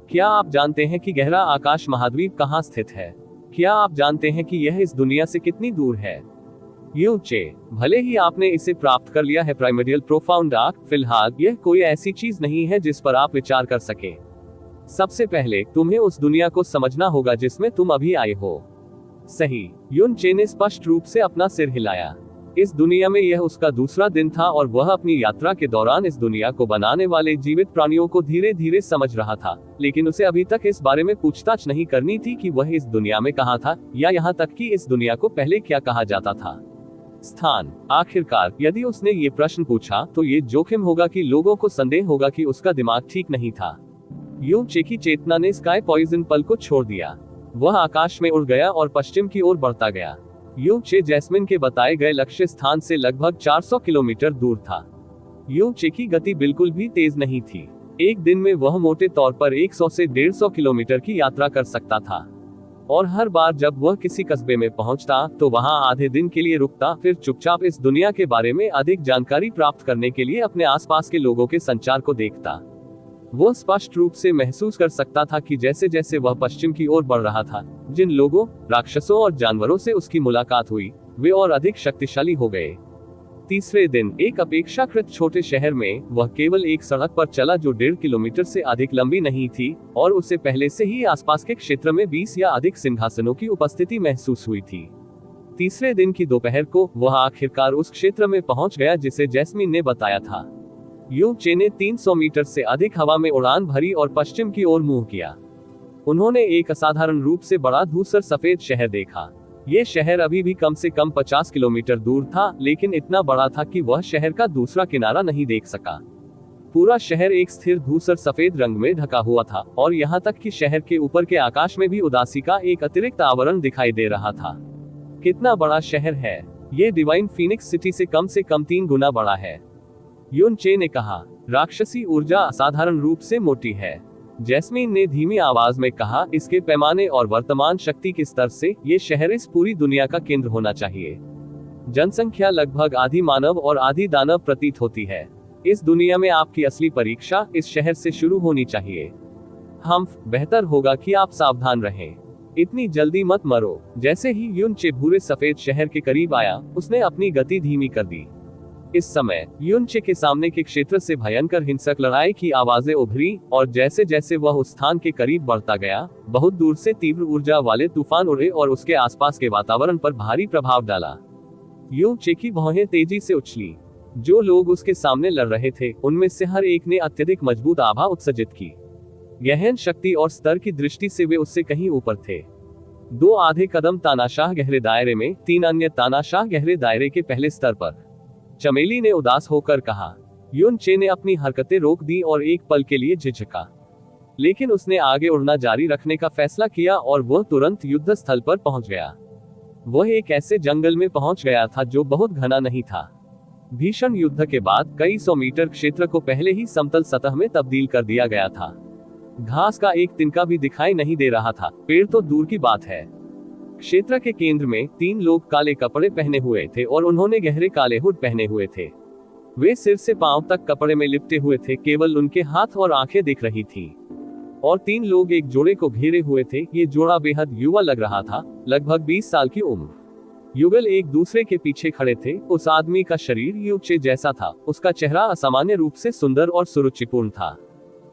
क्या आप जानते हैं कि गहरा आकाश महाद्वीप कहाँ स्थित है? क्या आप जानते हैं कि यह इस दुनिया से कितनी दूर है? यू चे, भले ही आपने इसे प्राप्त कर लिया है प्राइमर्डियल प्रोफाउंड आर्क, फिलहाल यह कोई ऐसी चीज नहीं है जिस पर आप विचार कर सकें। सबसे पहले तुम्हें उस दुनिया को समझना होगा जिसमें तुम अभी आए हो। सही, युन चे ने स्पष्ट रूप से अपना सिर हिलाया। इस दुनिया में यह उसका दूसरा दिन था और वह अपनी यात्रा के दौरान इस दुनिया को बनाने वाले जीवित प्राणियों को धीरे धीरे समझ रहा था, लेकिन उसे अभी तक इस बारे में पूछताछ नहीं करनी थी कि वह इस दुनिया में कहाँ था, या यहाँ तक कि इस दुनिया को पहले क्या कहा जाता था। स्थान। आखिरकार यदि उसने ये प्रश्न पूछा तो ये जोखिम होगा कि लोगों को संदेह होगा कि उसका दिमाग ठीक नहीं था। यू चे की चेतना ने स्काई पॉइजन पल को छोड़ दिया। वह आकाश में उड़ गया और पश्चिम की ओर बढ़ता गया। यू चे जैस्मिन के बताए गए लक्ष्य स्थान से लगभग 400 किलोमीटर दूर था। यू चे की गति बिल्कुल भी तेज नहीं थी। एक दिन में वह मोटे तौर पर 100 से 150 किलोमीटर की यात्रा कर सकता था, और हर बार जब वह किसी कस्बे में पहुंचता तो वहां आधे दिन के लिए रुकता, फिर चुपचाप इस दुनिया के बारे में अधिक जानकारी प्राप्त करने के लिए अपने आसपास के लोगों के संचार को देखता। वो स्पष्ट रूप से महसूस कर सकता था कि जैसे जैसे वह पश्चिम की ओर बढ़ रहा था, जिन लोगों, राक्षसों और जानवरों से उसकी मुलाकात हुई, वे और अधिक शक्तिशाली हो गए। तीसरे दिन एक अपेक्षाकृत छोटे शहर में वह केवल एक सड़क पर चला जो 1.5 किलोमीटर से अधिक लंबी नहीं थी, और उसे पहले से ही आसपास के क्षेत्र में 20 या अधिक सिंहासनों की उपस्थिति महसूस हुई थी। तीसरे दिन की दोपहर को वह आखिरकार उस क्षेत्र में पहुंच गया जिसे जैस्मीन ने बताया था। यू चे ने 300 मीटर से अधिक हवा में उड़ान भरी और पश्चिम की ओर मुंह किया। उन्होंने एक असाधारण रूप से बड़ा धूसर सफेद शहर देखा। ये शहर अभी भी कम से कम 50 किलोमीटर दूर था, लेकिन इतना बड़ा था कि वह शहर का दूसरा किनारा नहीं देख सका। पूरा शहर एक स्थिर धूसर सफेद रंग में ढका हुआ था, और यहाँ तक कि शहर के ऊपर के आकाश में भी उदासी का एक अतिरिक्त आवरण दिखाई दे रहा था। कितना बड़ा शहर है! ये डिवाइन फीनिक्स सिटी से कम 3 गुना बड़ा है, युन चे ने कहा। राक्षसी ऊर्जा असाधारण रूप से मोटी है, जैस्मीन ने धीमी आवाज में कहा। इसके पैमाने और वर्तमान शक्ति के स्तर से ये शहर इस पूरी दुनिया का केंद्र होना चाहिए। जनसंख्या लगभग आधी मानव और आधी दानव प्रतीत होती है। इस दुनिया में आपकी असली परीक्षा इस शहर से शुरू होनी चाहिए। बेहतर होगा कि आप सावधान रहें। इतनी जल्दी मत मरो। जैसे ही युन चे भूरे सफेद शहर के करीब आया, उसने अपनी गति धीमी कर दी। इस समय युन चे के सामने के क्षेत्र से भयंकर हिंसक लड़ाई की आवाजें उभरी, और जैसे जैसे वह उस स्थान के करीब बढ़ता गया, बहुत दूर से तीव्र ऊर्जा वाले तूफान उड़े और उसके आसपास के वातावरण पर भारी प्रभाव डाला। युन चे की भौहें तेजी से उछली। जो लोग उसके सामने लड़ रहे थे, उनमें से हर एक ने अत्यधिक मजबूत आभा उत्सर्जित की। गहन शक्ति और स्तर की दृष्टि से वे उससे कहीं ऊपर थे। 2 आधे कदम तानाशाह गहरे दायरे में, 3 अन्य तानाशाह गहरे दायरे के पहले स्तर पर। चमेली ने उदास होकर कहा। युन चे ने अपनी हरकतें रोक दी और एक पल के लिए झिझका, लेकिन उसने आगे उड़ना जारी रखने का फैसला किया और वह तुरंत युद्ध स्थल पर पहुंच गया। वह एक ऐसे जंगल में पहुंच गया था जो बहुत घना नहीं था। भीषण युद्ध के बाद कई 100 मीटर क्षेत्र को पहले ही समतल सतह में तब्दील कर दिया गया था। घास का एक तिनका भी दिखाई नहीं दे रहा था, पेड़ तो दूर की बात है। क्षेत्र के केंद्र में 3 लोग काले कपड़े पहने हुए थे और उन्होंने गहरे काले हुड पहने हुए थे। वे सिर से पांव तक कपड़े में लिपटे हुए थे, केवल उनके हाथ और आंखें दिख रही थी। और 3 लोग एक जोड़े को घेरे हुए थे। ये जोड़ा बेहद युवा लग रहा था, लगभग 20 साल की उम्र। युगल एक दूसरे के पीछे खड़े थे। उस आदमी का शरीर यूचे जैसा था, उसका चेहरा असामान्य रूप से सुंदर और सुरुचिपूर्ण था।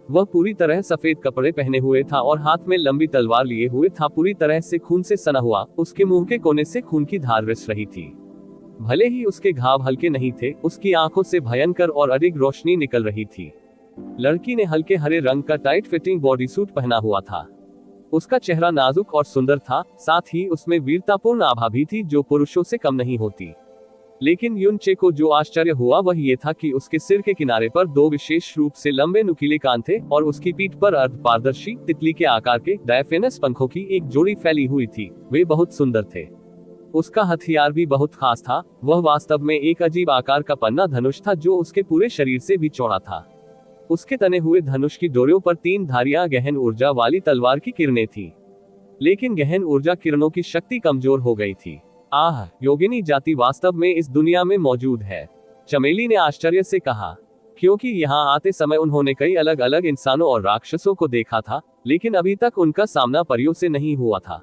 वह पूरी तरह सफेद कपड़े पहने हुए था और हाथ में लंबी तलवार लिए हुए था, पूरी तरह से खून से सना हुआ। उसके मुंह के कोने से खून की धार रिस रही थी। भले ही उसके घाव हल्के नहीं थे, उसकी आंखों से भयंकर और अधिक रोशनी निकल रही थी। लड़की ने हल्के हरे रंग का टाइट फिटिंग बॉडी सूट पहना हुआ था। उसका चेहरा नाजुक और सुंदर था, साथ ही उसमें वीरतापूर्ण आभा भी थी जो पुरुषों से कम नहीं होती। लेकिन युनचे को जो आश्चर्य हुआ वह ये था कि उसके सिर के किनारे पर 2 विशेष रूप से लंबे नुकीले कान थे और उसकी पीठ पर अर्ध पारदर्शी तितली के आकार के डायफेनस पंखों की एक जोड़ी फैली हुई थी। वे बहुत सुंदर थे। उसका हथियार भी बहुत खास था। वह वास्तव में एक अजीब आकार का पन्ना धनुष था जो उसके पूरे शरीर से भी चौड़ा था। उसके तने हुए धनुष की डोरियों पर 3 धारियां गहन ऊर्जा वाली तलवार की किरणें थी। लेकिन गहन ऊर्जा किरणों की शक्ति कमजोर हो गई थी। आह, योगिनी जाति वास्तव में इस दुनिया में मौजूद है, चमेली ने आश्चर्य से कहा, क्योंकि यहाँ आते समय उन्होंने कई अलग अलग इंसानों और राक्षसों को देखा था, लेकिन अभी तक उनका सामना परियों से नहीं हुआ था।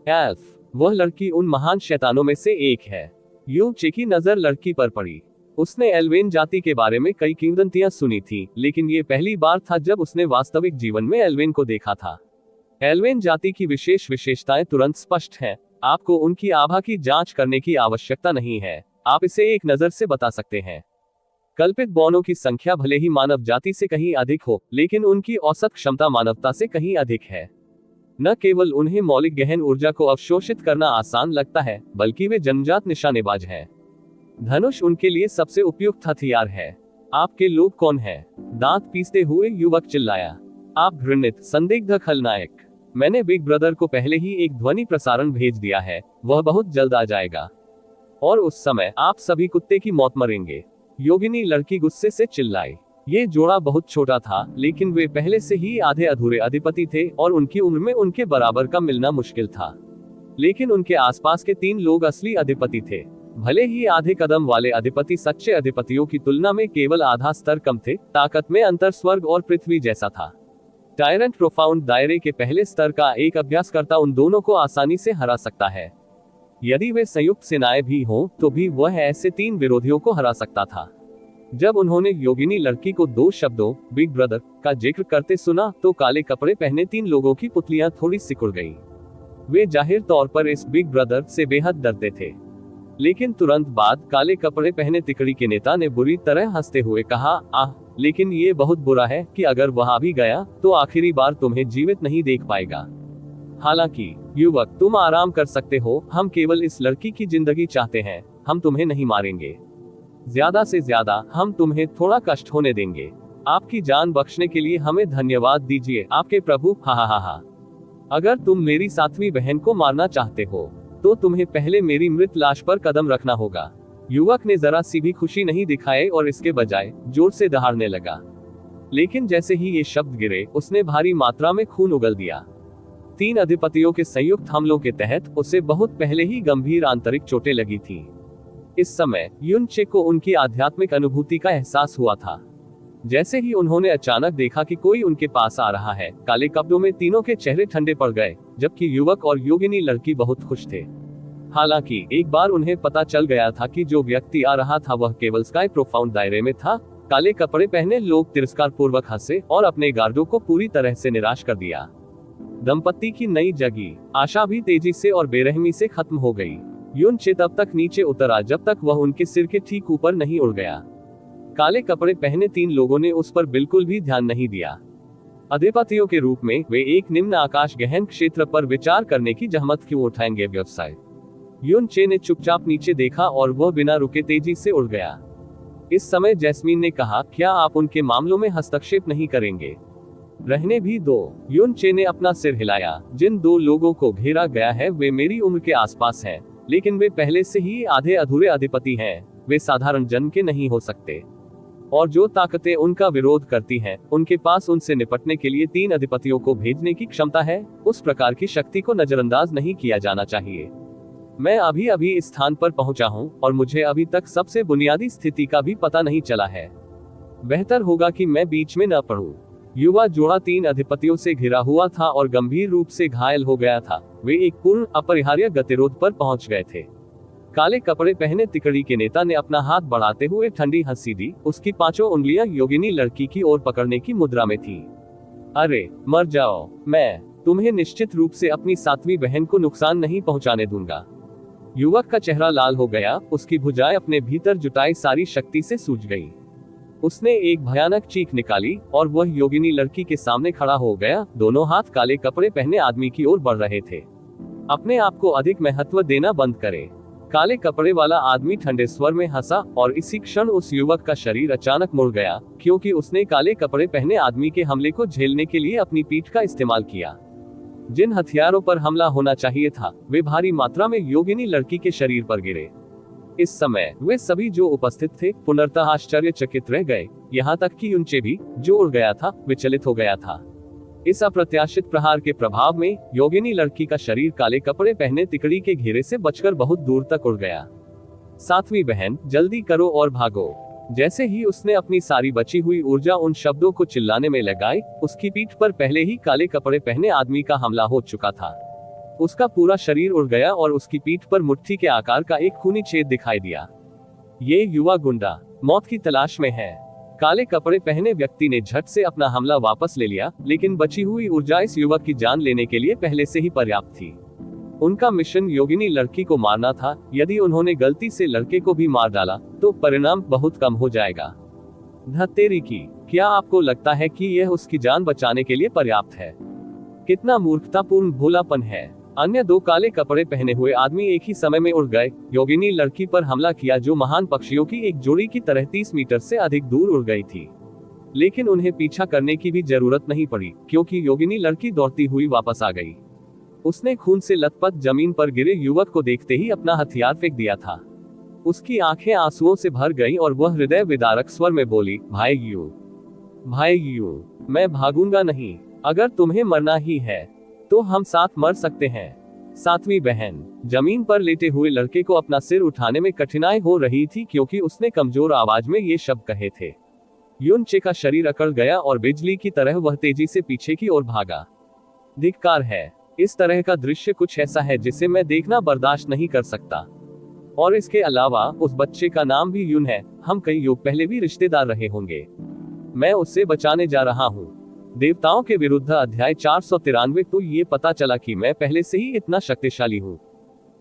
एल्फ, वह लड़की उन महान शैतानों में से एक है। यूचे की नजर लड़की पर पड़ी। उसने एल्वेन जाति के बारे में कई किंवदंतियां सुनी थी, लेकिन ये पहली बार था जब उसने वास्तविक जीवन में एल्वेन को देखा था। एल्वेन जाति की विशेष विशेषताएं तुरंत स्पष्ट हैं। आपको उनकी आभा की जांच करने की आवश्यकता नहीं है, आप इसे एक नजर से बता सकते हैं। कल्पित बौनों की संख्या भले ही मानव जाति से कहीं अधिक हो, लेकिन उनकी औसत क्षमता मानवता से कहीं अधिक है। न केवल उन्हें मौलिक गहन ऊर्जा को अवशोषित करना आसान लगता है, बल्कि वे जन्मजात निशानेबाज हैं। धनुष उनके लिए सबसे उपयुक्त हथियार है। आपके लोग कौन हैं? दांत पीसते हुए युवक चिल्लाया। आप घृणित संदिग्ध खलनायक, मैंने बिग ब्रदर को पहले ही एक ध्वनि प्रसारण भेज दिया है, वह बहुत जल्द आ जाएगा और उस समय आप सभी कुत्ते की मौत मरेंगे। योगिनी लड़की गुस्से से चिल्लाई। ये जोड़ा बहुत छोटा था, लेकिन वे पहले से ही आधे अधूरे अधिपति थे और उनकी उम्र में उनके बराबर का मिलना मुश्किल था। लेकिन उनके आसपास के 3 लोग असली अधिपति थे। भले ही आधे कदम वाले अधिपति सच्चे अधिपतियों की तुलना में केवल आधा स्तर कम थे, ताकत में अंतर स्वर्ग और पृथ्वी जैसा था। टायरेंट प्रोफाउंड दायरे के पहले स्तर का एक अभ्यासकर्ता उन दोनों को आसानी से हरा सकता है। यदि वे संयुक्त सेनाएं भी हों, तो भी वह ऐसे 3 विरोधियों को हरा सकता था। जब उन्होंने योगिनी लड़की को 2 शब्दों बिग ब्रदर का जिक्र करते सुना, तो काले कपड़े पहने 3 लोगों की पुतलियां थोड़ी सिकुड़ गईं। वे जाहिर तौर पर इस बिग ब्रदर से बेहद डरते थे। लेकिन तुरंत बाद काले कपड़े पहने तिकड़ी के नेता ने बुरी तरह हंसते हुए कहा, आह, लेकिन ये बहुत बुरा है कि अगर वहां भी गया तो आखिरी बार तुम्हें जीवित नहीं देख पाएगा। हालांकि युवक, तुम आराम कर सकते हो, हम केवल इस लड़की की जिंदगी चाहते हैं, हम तुम्हें नहीं मारेंगे। ज्यादा से ज्यादा हम तुम्हें थोड़ा कष्ट होने देंगे। आपकी जान बख्शने के लिए हमें धन्यवाद दीजिए आपके प्रभु। हा हा हा हा। अगर तुम मेरी 7वीं बहन को मारना चाहते हो, तो तुम्हें पहले मेरी मृत लाश पर कदम रखना होगा। युवक ने जरा सी भी खुशी नहीं दिखाई और इसके बजाय जोर से दहाड़ने लगा। लेकिन जैसे ही ये शब्द गिरे, उसने भारी मात्रा में खून उगल दिया। 3 अधिपतियों के संयुक्त हमलों के तहत उसे बहुत पहले ही गंभीर आंतरिक चोटें लगी थी। इस समय युनचे को उनकी आध्यात्मिक अनुभूति का एहसास हुआ था। जैसे ही उन्होंने अचानक देखा कि कोई उनके पास आ रहा है, काले कपड़ों में तीनों के चेहरे ठंडे पड़ गए, जबकि युवक और योगिनी लड़की बहुत खुश थे। हालांकि एक बार उन्हें पता चल गया था कि जो व्यक्ति आ रहा था वह केवल स्काई प्रोफाउंड दायरे में था। काले कपड़े पहने लोग तिरस्कार पूर्वक हंसे और अपने गार्डों को पूरी तरह से निराश कर दिया। दंपत्ति की नई जगी आशा भी तेजी से और बेरहमी से खत्म हो गई। युनचे तब तक नीचे उतरा जब तक वह उनके सिर के ठीक ऊपर नहीं उड़ गया। काले कपड़े पहने 3 लोगों ने उस पर बिल्कुल भी ध्यान नहीं दिया। अधिपतियों के रूप में वे एक निम्न आकाश गहन क्षेत्र पर विचार करने की जहमत क्यों उठाएंगे? व्यवसाय। युनचे ने चुपचाप नीचे देखा और वह बिना रुके तेजी से उड़ गया। इस समय जैस्मीन ने कहा, क्या आप उनके मामलों में हस्तक्षेप नहीं करेंगे? रहने भी दो। युनचे ने अपना सिर हिलाया। जिन 2 लोगों को घेरा गया है वे मेरी उम्र के आसपास हैं, लेकिन वे पहले से ही आधे अधूरे अधिपति हैं। वे साधारण जन्म के नहीं हो सकते। और जो ताकतें उनका विरोध करती हैं, उनके पास उनसे निपटने के लिए 3 अधिपतियों को भेजने की क्षमता है। उस प्रकार की शक्ति को नजरअंदाज नहीं किया जाना चाहिए। मैं अभी अभी इस स्थान पर पहुंचा हूं और मुझे अभी तक सबसे बुनियादी स्थिति का भी पता नहीं चला है। बेहतर होगा कि मैं बीच में न पड़ूं। युवा जोड़ा 3 अधिपतियों से घिरा हुआ था और गंभीर रूप से घायल हो गया था। वे एक पूर्ण अपरिहार्य गतिरोध पर पहुंच गए थे। काले कपड़े पहने तिकड़ी के नेता ने अपना हाथ बढ़ाते हुए ठंडी हंसी दी। उसकी 5 उंगलियां योगिनी लड़की की ओर पकड़ने की मुद्रा में थी। अरे मर जाओ, मैं तुम्हें निश्चित रूप से अपनी 7वीं बहन को नुकसान नहीं पहुंचाने दूंगा। युवक का चेहरा लाल हो गया, उसकी भुजाएं अपने भीतर जुटाई सारी शक्ति से सूज गईं। उसने एक भयानक चीख निकाली और वह योगिनी लड़की के सामने खड़ा हो गया। दोनों हाथ काले कपड़े पहने आदमी की ओर बढ़ रहे थे। अपने आप को अधिक महत्व देना बंद करें। काले कपड़े वाला आदमी ठंडे स्वर में हंसा और इसी क्षण उस युवक का शरीर अचानक मुड़ गया, क्योंकि उसने काले कपड़े पहने आदमी के हमले को झेलने के लिए अपनी पीठ का इस्तेमाल किया। जिन हथियारों पर हमला होना चाहिए था, वे भारी मात्रा में योगिनी लड़की के शरीर पर गिरे। इस समय वे सभी जो उपस्थित थे पुनर्तः आश्चर्यचकित रह गए, यहाँ तक कि युनचे भी, जो उड़ गया था, विचलित हो गया था। इस अप्रत्याशित प्रहार के प्रभाव में योगिनी लड़की का शरीर काले कपड़े पहने तिकड़ी के घेरे से बचकर बहुत दूर तक उड़ गया। 7वीं बहन, जल्दी करो और भागो। जैसे ही उसने अपनी सारी बची हुई ऊर्जा उन शब्दों को चिल्लाने में लगाई, उसकी पीठ पर पहले ही काले कपड़े पहने आदमी का हमला हो चुका था। उसका पूरा शरीर उड़ गया और उसकी पीठ पर मुट्ठी के आकार का एक खूनी छेद दिखाई दिया। ये युवा गुंडा मौत की तलाश में है। काले कपड़े पहने व्यक्ति ने झट से अपना हमला वापस ले लिया, लेकिन बची हुई ऊर्जा इस युवक की जान लेने के लिए पहले से ही पर्याप्त थी। उनका मिशन योगिनी लड़की को मारना था। यदि उन्होंने गलती से लड़के को भी मार डाला तो परिणाम बहुत कम हो जाएगा। धत्तेरी की, क्या आपको लगता है कि यह उसकी जान बचाने के लिए पर्याप्त है? कितना मूर्खतापूर्ण भोलापन है। अन्य 2 काले कपड़े पहने हुए आदमी एक ही समय में उड़ गए, योगिनी लड़की पर हमला किया जो महान पक्षियों की एक जोड़ी की तरह 30 मीटर से अधिक दूर उड़ गई थी। लेकिन उन्हें पीछा करने की भी जरूरत नहीं पड़ी, क्योंकि योगिनी लड़की दौड़ती हुई वापस आ गई। उसने खून से लथपथ जमीन पर गिरे युवक को देखते ही अपना हथियार फेंक दिया था। उसकी आंखें आंसुओं से भर गईं और वह हृदय विदारक स्वर में बोली, भाई यू, मैं भागूंगा नहीं। अगर तुम्हें मरना ही है तो हम साथ मर सकते हैं। 7वीं बहन, जमीन पर लेटे हुए लड़के को अपना सिर उठाने में कठिनाई हो रही थी, क्योंकि उसने कमजोर आवाज में ये शब्द कहे थे। युनचे का शरीर अकड़ गया और बिजली की तरह वह तेजी से पीछे की ओर भागा। धिक्कार है, इस तरह का दृश्य कुछ ऐसा है जिसे मैं देखना बर्दाश्त नहीं कर सकता। और इसके अलावा उस बच्चे का नाम भी युन है। हम कई युग पहले भी रिश्तेदार रहे होंगे। मैं उससे बचाने जा रहा हूँ। देवताओं के विरुद्ध अध्याय 493। तो ये पता चला कि मैं पहले से ही इतना शक्तिशाली हूँ।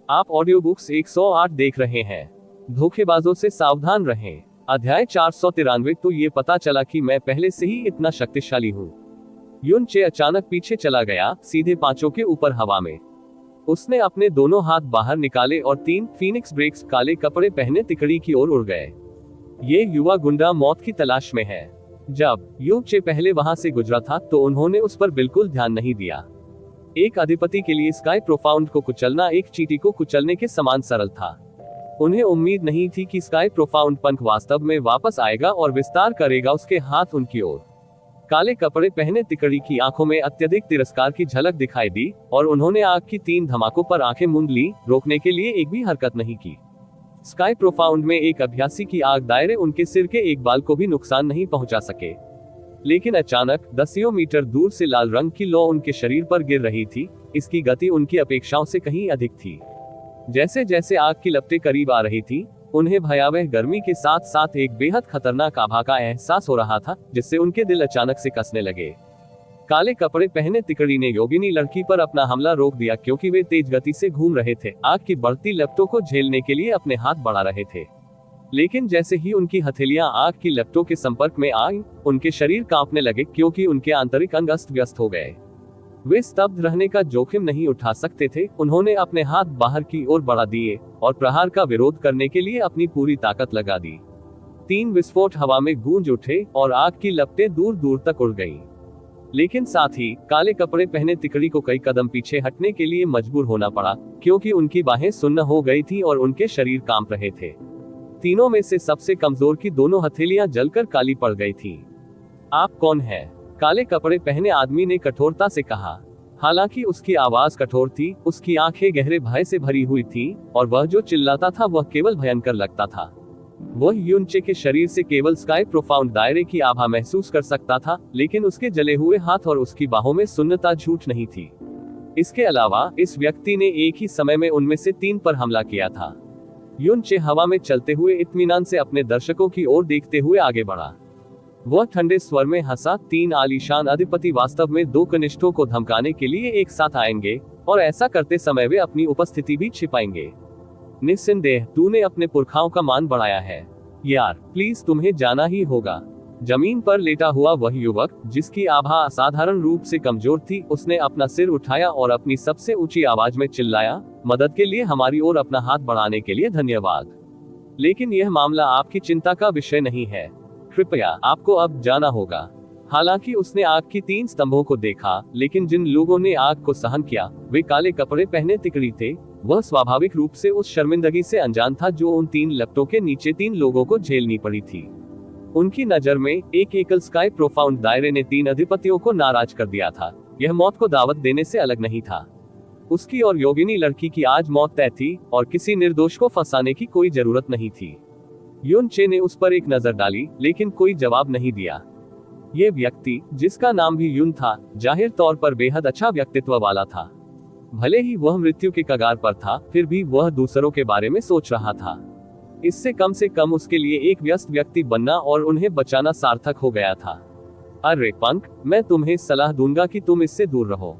आप ऑडियो बुक्स 108 देख रहे हैं। धोखेबाजों से सावधान रहें। अध्याय 493। तो ये पता चला कि मैं पहले से ही इतना शक्तिशाली हूँ। युनचे अचानक पीछे चला गया, सीधे 5 के ऊपर हवा में। उसने अपने दोनों हाथ बाहर निकाले और 3 फीनिक्स ब्रेक्स काले कपड़े पहने तिकड़ी की ओर उड़ गए। ये युवा गुंडा मौत की तलाश में है। जब युनचे पहले वहां से गुजरा था तो उन्होंने उस पर बिल्कुल ध्यान नहीं दिया। एक अधिपति के लिए स्काई प्रोफाउंड को कुचलना एक चींटी को कुचलने के समान सरल था। उन्हें उम्मीद नहीं थी कि स्काई प्रोफाउंड पंख वास्तव में वापस आएगा और विस्तार करेगा उसके हाथ उनकी ओर। काले कपड़े पहने तिकड़ी की आंखों में अत्यधिक तिरस्कार की झलक दिखाई दी और उन्होंने आग की 3 धमाकों पर आंखें मूंद ली, रोकने के लिए एक भी हरकत नहीं की। स्काई प्रोफाउंड में एक अभ्यासी की आग दायरे उनके सिर के एक बाल को भी नुकसान नहीं पहुंचा सके। लेकिन अचानक 10 मीटर दूर से लाल रंग की लौ उनके शरीर पर गिर रही थी। इसकी गति उनकी अपेक्षाओं से कहीं अधिक थी। जैसे जैसे आग की लपटें करीब आ रही थी, उन्हें भयावह गर्मी के साथ साथ एक बेहद खतरनाक आभा का एहसास हो रहा था, जिससे उनके दिल अचानक से कसने लगे। काले कपड़े पहने तिकड़ी ने योगिनी लड़की पर अपना हमला रोक दिया, क्योंकि वे तेज गति से घूम रहे थे, आग की बढ़ती लपटों को झेलने के लिए अपने हाथ बढ़ा रहे थे। लेकिन जैसे ही उनकी हथेलियां आग की लपटों के संपर्क में आई, उनके शरीर कांपने लगे, क्योंकि उनके आंतरिक अंग अस्त व्यस्त हो गए। वे स्तब्ध रहने का जोखिम नहीं उठा सकते थे। उन्होंने अपने हाथ बाहर की ओर बढ़ा दिए और प्रहार का विरोध करने के लिए अपनी पूरी ताकत लगा दी। 3 विस्फोट हवा में गूंज उठे और आग की लपटें दूर दूर तक उड़ गईं। लेकिन साथ ही काले कपड़े पहने तिकड़ी को कई कदम पीछे हटने के लिए मजबूर होना पड़ा, क्योंकि उनकी बाहें सुन्न हो गई थी और उनके शरीर कांप रहे थे। तीनों में से सबसे कमजोर की दोनों हथेलियां जलकर काली पड़ गई थीं। आप कौन हैं? काले कपड़े पहने आदमी ने कठोरता से कहा। हालांकि उसकी आवाज कठोर थी, उसकी आंखें गहरे भय से भरी हुई थीं, और वह जो चिल्लाता था वह केवल भयंकर लगता था। वह युनचे के शरीर से केवल स्काई प्रोफाउंड दायरे की आभा महसूस कर सकता था, लेकिन उसके जले हुए हाथ और उसकी बाहों में सुन्नता झूठ नहीं थी। इसके अलावा इस व्यक्ति ने एक ही समय में उनमें से 3 पर हमला किया था। युनचे हवा में चलते हुए इत्मीनान से अपने दर्शकों की ओर देखते हुए आगे बढ़ा। वह ठंडे स्वर में हंसा, 3 आलीशान अधिपति वास्तव में 2 कनिष्ठों को धमकाने के लिए एक साथ आएंगे, और ऐसा करते समय वे अपनी उपस्थिति भी छिपाएंगे। निस्संदेह तूने अपने पुरखाओं का मान बढ़ाया है। यार प्लीज तुम्हें जाना ही होगा। जमीन पर लेटा हुआ वह युवक, जिसकी आभा असाधारण रूप से कमजोर थी, उसने अपना सिर उठाया और अपनी सबसे ऊंची आवाज में चिल्लाया, मदद के लिए हमारी ओर अपना हाथ बढ़ाने के लिए धन्यवाद। लेकिन यह मामला आपकी चिंता का विषय नहीं है। कृपया आपको अब जाना होगा। हालांकि उसने आग की 3 स्तंभों को देखा, लेकिन जिन लोगों ने आग को सहन किया वे काले कपड़े पहने तिकड़ी थे। वह स्वाभाविक रूप से उस शर्मिंदगी से अनजान था जो उन 3 लपटों के नीचे 3 लोगों को झेलनी पड़ी थी। उनकी नजर में एक एकल स्काई प्रोफाउंड दायरे ने 3 अधिपतियों को नाराज कर दिया था। यह मौत को दावत देने से अलग नहीं था। उसकी और योगिनी लड़की की आज मौत तय थी और किसी निर्दोष को फंसाने की कोई जरूरत नहीं थी। युनचे ने उस पर एक नजर डाली, लेकिन कोई जवाब नहीं दिया। ये व्यक्ति, जिसका नाम भी युन था, जाहिर तौर पर बेहद अच्छा व्यक्तित्व वाला था। भले ही वह मृत्यु के कगार पर था, फिर भी वह दूसरों के बारे में सोच रहा था। इससे कम से कम उसके लिए एक व्यस्त व्यक्ति बनना और उन्हें बचाना सार्थक हो गया था। अरे पंक, मैं तुम्हें सलाह दूंगा कि तुम इससे दूर रहो।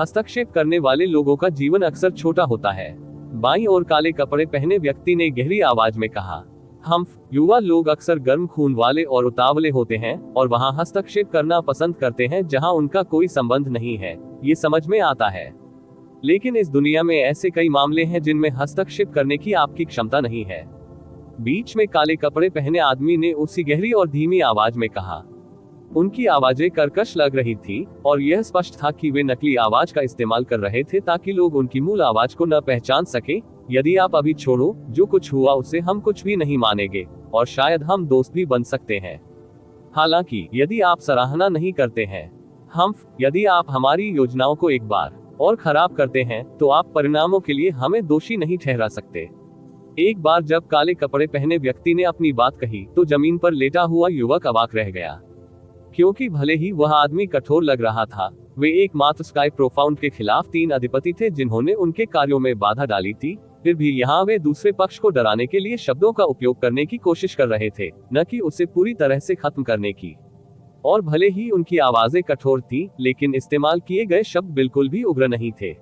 हस्तक्षेप करने वाले लोगों का जीवन अक्सर छोटा होता है। बाईं ओर काले कपड़े पहने व्यक्ति ने गहरी आवाज में कहा। हम युवा लोग अक्सर गर्म खून वाले और उतावले होते हैं और वहां हस्तक्षेप करना पसंद करते हैं जहां उनका कोई संबंध नहीं है। ये समझ में आता है, लेकिन इस दुनिया में ऐसे कई मामले हैं जिनमें हस्तक्षेप करने की आपकी क्षमता नहीं है। बीच में काले कपड़े पहने आदमी ने उसी गहरी और धीमी आवाज में कहा। उनकी आवाजें कर्कश लग रही थी और यह स्पष्ट था कि वे नकली आवाज का इस्तेमाल कर रहे थे ताकि लोग उनकी मूल आवाज को न पहचान सके। यदि आप अभी छोड़ो, जो कुछ हुआ उसे हम कुछ भी नहीं मानेंगे और शायद हम दोस्त भी बन सकते हैं। हालांकि यदि आप सराहना नहीं करते हैं, यदि आप हमारी योजनाओं को एक बार और खराब करते हैं, तो आप परिणामों के लिए हमें दोषी नहीं ठहरा सकते। एक बार जब काले कपड़े पहने व्यक्ति ने अपनी बात कही तो जमीन पर लेटा हुआ युवक अवाक रह गया, क्योंकि भले ही वह आदमी कठोर लग रहा था, वे एकमात्र स्काई प्रोफाउंड के खिलाफ 3 अधिपति थे जिन्होंने उनके कार्यों में बाधा डाली थी। फिर भी यहाँ वे दूसरे पक्ष को डराने के लिए शब्दों का उपयोग करने की कोशिश कर रहे थे, न कि उसे पूरी तरह से खत्म करने की। और भले ही उनकी आवाजें कठोर थीं, लेकिन इस्तेमाल किए गए शब्द बिल्कुल भी उग्र नहीं थे।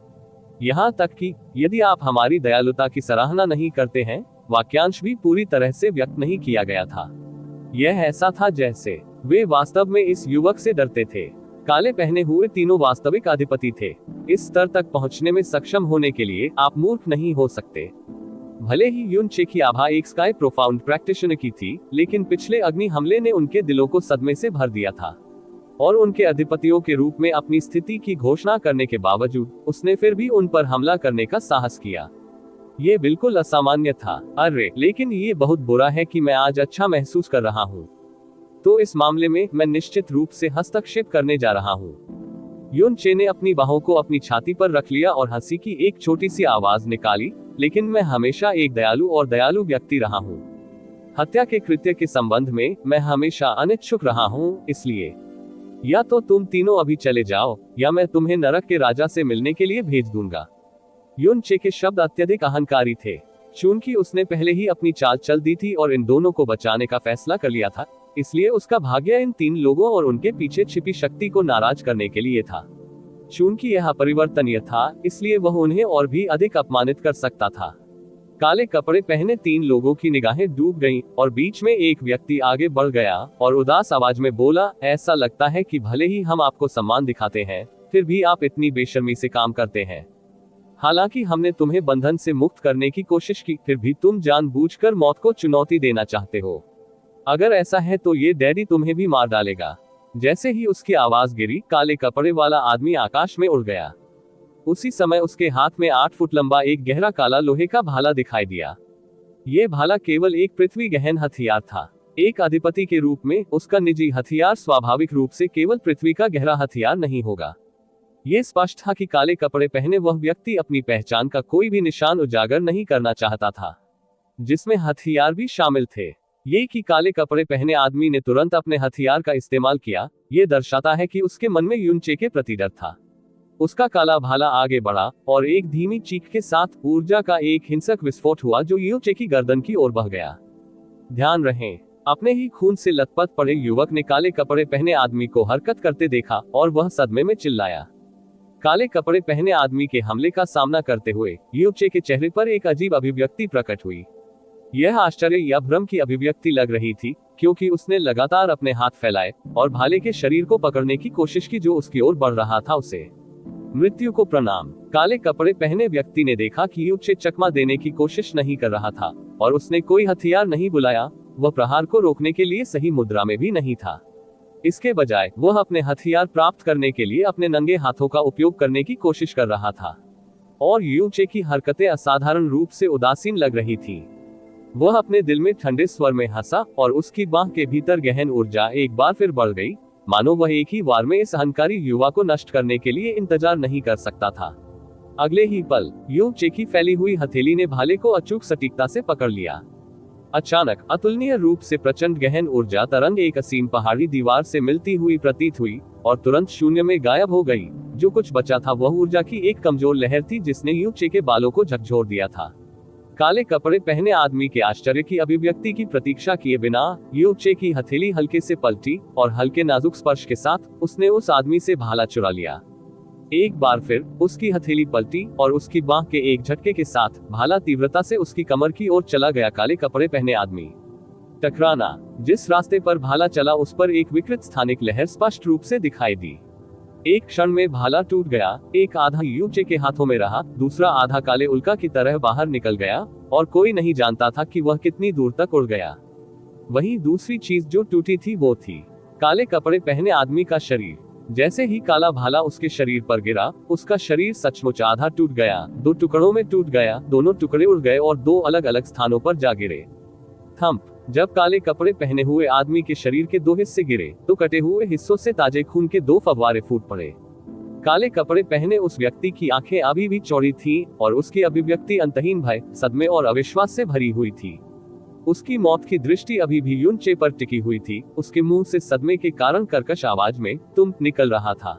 यहाँ तक कि यदि आप हमारी दयालुता की सराहना नहीं करते हैं, वाक्यांश भी पूरी तरह से व्यक्त नहीं किया गया था। यह ऐसा था जैसे वे वास्तव में इस युवक से डरते थे। काले पहने हुए तीनों वास्तविक अधिपति थे। इस स्तर तक पहुंचने में सक्षम होने के लिए आप मूर्ख नहीं हो सकते। भले ही युनचे की आभा एक स्काई प्रोफाउंड प्रैक्टिशनर की थी, लेकिन पिछले अग्नि हमले ने उनके दिलों को सदमे से भर दिया था और उनके अधिपतियों के रूप में अपनी स्थिति की घोषणा करने के बावजूद उसने फिर भी उन पर हमला करने का साहस किया। ये बिल्कुल असामान्य था। अरे लेकिन ये बहुत बुरा है कि मैं आज अच्छा महसूस कर रहा हूँ। तो इस मामले में मैं निश्चित रूप से हस्तक्षेप करने जा रहा हूँ। युनचे ने अपनी बाहों को अपनी छाती पर रख लिया और हंसी की एक छोटी सी आवाज निकाली, लेकिन मैं हमेशा एक दयालु व्यक्ति रहा हूँ। हत्या के कृत्य के संबंध में मैं हमेशा अनिच्छुक रहा हूँ, इसलिए या तो तुम तीनों अभी चले जाओ या मैं तुम्हें नरक के राजा से मिलने के लिए भेज दूंगा। युनचे के शब्द अत्यधिक अहंकारी थे। चूंकि उसने पहले ही अपनी चाल चल दी थी और इन दोनों को बचाने का फैसला कर लिया था, इसलिए उसका भाग्य इन 3 लोगों और उनके पीछे छिपी शक्ति को नाराज करने के लिए था। चूंकि यह परिवर्तनीय था, इसलिए वह उन्हें और भी अधिक अपमानित कर सकता था। काले कपड़े पहने 3 लोगों की निगाहें डूब गईं और बीच में एक व्यक्ति आगे बढ़ गया और उदास आवाज में बोला, ऐसा लगता है कि भले ही हम आपको सम्मान दिखाते हैं, फिर भी आप इतनी बेशर्मी से काम करते हैं। हालांकि हमने तुम्हें बंधन से मुक्त करने की कोशिश की, फिर भी तुम जानबूझकर मौत को चुनौती देना चाहते हो। अगर ऐसा है तो ये डैडी तुम्हें भी मार डालेगा। जैसे ही उसकी आवाज गिरी, काले कपड़े वाला आदमी आकाश में उड़ गया। उसी समय उसके हाथ में 8 फुट लंबा एक गहरा काला लोहे का भाला दिखाई दिया। ये भाला केवल एक पृथ्वी गहन हथियार था। एक अधिपति के रूप में उसका निजी हथियार स्वाभाविक रूप से केवल पृथ्वी का गहरा हथियार नहीं होगा। ये स्पष्ट था कि काले कपड़े पहने वह व्यक्ति अपनी पहचान का कोई भी निशान उजागर नहीं करना चाहता था। जिसमें हथियार भी शामिल थे। ये कि काले कपड़े पहने आदमी ने तुरंत अपने हथियार का इस्तेमाल किया, ये दर्शाता है कि उसके मन में युनचे के प्रति डर था। उसका काला भाला आगे बढ़ा और एक धीमी चीख के साथ ऊर्जा का एक हिंसक विस्फोट हुआ जो युनचे की गर्दन की ओर बह गया। ध्यान रहे, अपने ही खून से लथपथ पड़े युवक ने काले कपड़े पहने आदमी को हरकत करते देखा और वह सदमे में चिल्लाया। काले कपड़े पहने आदमी के हमले का सामना करते हुए युनचे के चेहरे पर एक अजीब अभिव्यक्ति प्रकट हुई। यह आश्चर्य या भ्रम की अभिव्यक्ति लग रही थी, क्योंकि उसने लगातार अपने हाथ फैलाए और भाले के शरीर को पकड़ने की कोशिश की जो उसकी ओर बढ़ रहा था। उसे मृत्यु को प्रणाम। काले कपड़े पहने व्यक्ति ने देखा कि युनचे चकमा देने की कोशिश नहीं कर रहा था और उसने कोई हथियार नहीं बुलाया। वह प्रहार को रोकने के लिए सही मुद्रा में भी नहीं था। इसके बजाय वह अपने हथियार प्राप्त करने के लिए अपने नंगे हाथों का उपयोग करने की कोशिश कर रहा था और युनचे की हरकतें असाधारण रूप से उदासीन लग रही थी। वह अपने दिल में ठंडे स्वर में हंसा और उसकी बांह के भीतर गहन ऊर्जा एक बार फिर बढ़ गई, मानो वह एक ही वार में इस अहंकारी युवा को नष्ट करने के लिए इंतजार नहीं कर सकता था। अगले ही पल युनचे की फैली हुई हथेली ने भाले को अचूक सटीकता से पकड़ लिया। अचानक अतुलनीय रूप से प्रचंड गहन ऊर्जा तरंग एक असीम पहाड़ी दीवार से मिलती हुई प्रतीत हुई और तुरंत शून्य में गायब हो गई। जो कुछ बचा था वह ऊर्जा की एक कमजोर लहर थी जिसने युनचे के बालों को झकझोर दिया था। काले कपड़े पहने आदमी के आश्चर्य की अभिव्यक्ति की प्रतीक्षा किए बिना युनचे की हथेली हल्के से पलटी और हल्के नाजुक स्पर्श के साथ उसने उस आदमी से भाला चुरा लिया। एक बार फिर उसकी हथेली पलटी और उसकी बांह के एक झटके के साथ भाला तीव्रता से उसकी कमर की ओर चला गया। काले कपड़े पहने आदमी टकराना। जिस रास्ते पर भाला चला उस पर एक विकृत स्थानिक लहर स्पष्ट रूप से दिखाई दी। एक क्षण में भाला टूट गया। एक आधा युनचे के हाथों में रहा, दूसरा आधा काले उल्का की तरह बाहर निकल गया और कोई नहीं जानता था कि वह कितनी दूर तक उड़ गया। वहीं दूसरी चीज जो टूटी थी वो थी काले कपड़े पहने आदमी का शरीर। जैसे ही काला भाला उसके शरीर पर गिरा, उसका शरीर सचमुच आधा टूट गया, दो टुकड़ों में टूट गया। दोनों टुकड़े उड़ गए और दो अलग अलग स्थानों पर जा गिरे। थंप। जब काले कपड़े पहने हुए आदमी के शरीर के दो हिस्से गिरे तो कटे हुए हिस्सों से ताजे खून के दो फव्वारे फूट पड़े। काले कपड़े पहने उस व्यक्ति की आंखें अभी भी चौड़ी थीं और उसकी अभिव्यक्ति अंतहीन भय, सदमे और अविश्वास से भरी हुई थी। उसकी मौत की दृष्टि अभी भी युनचे पर टिकी हुई थी। उसके मुंह से सदमे के कारण कर्कश आवाज में तुम निकल रहा था।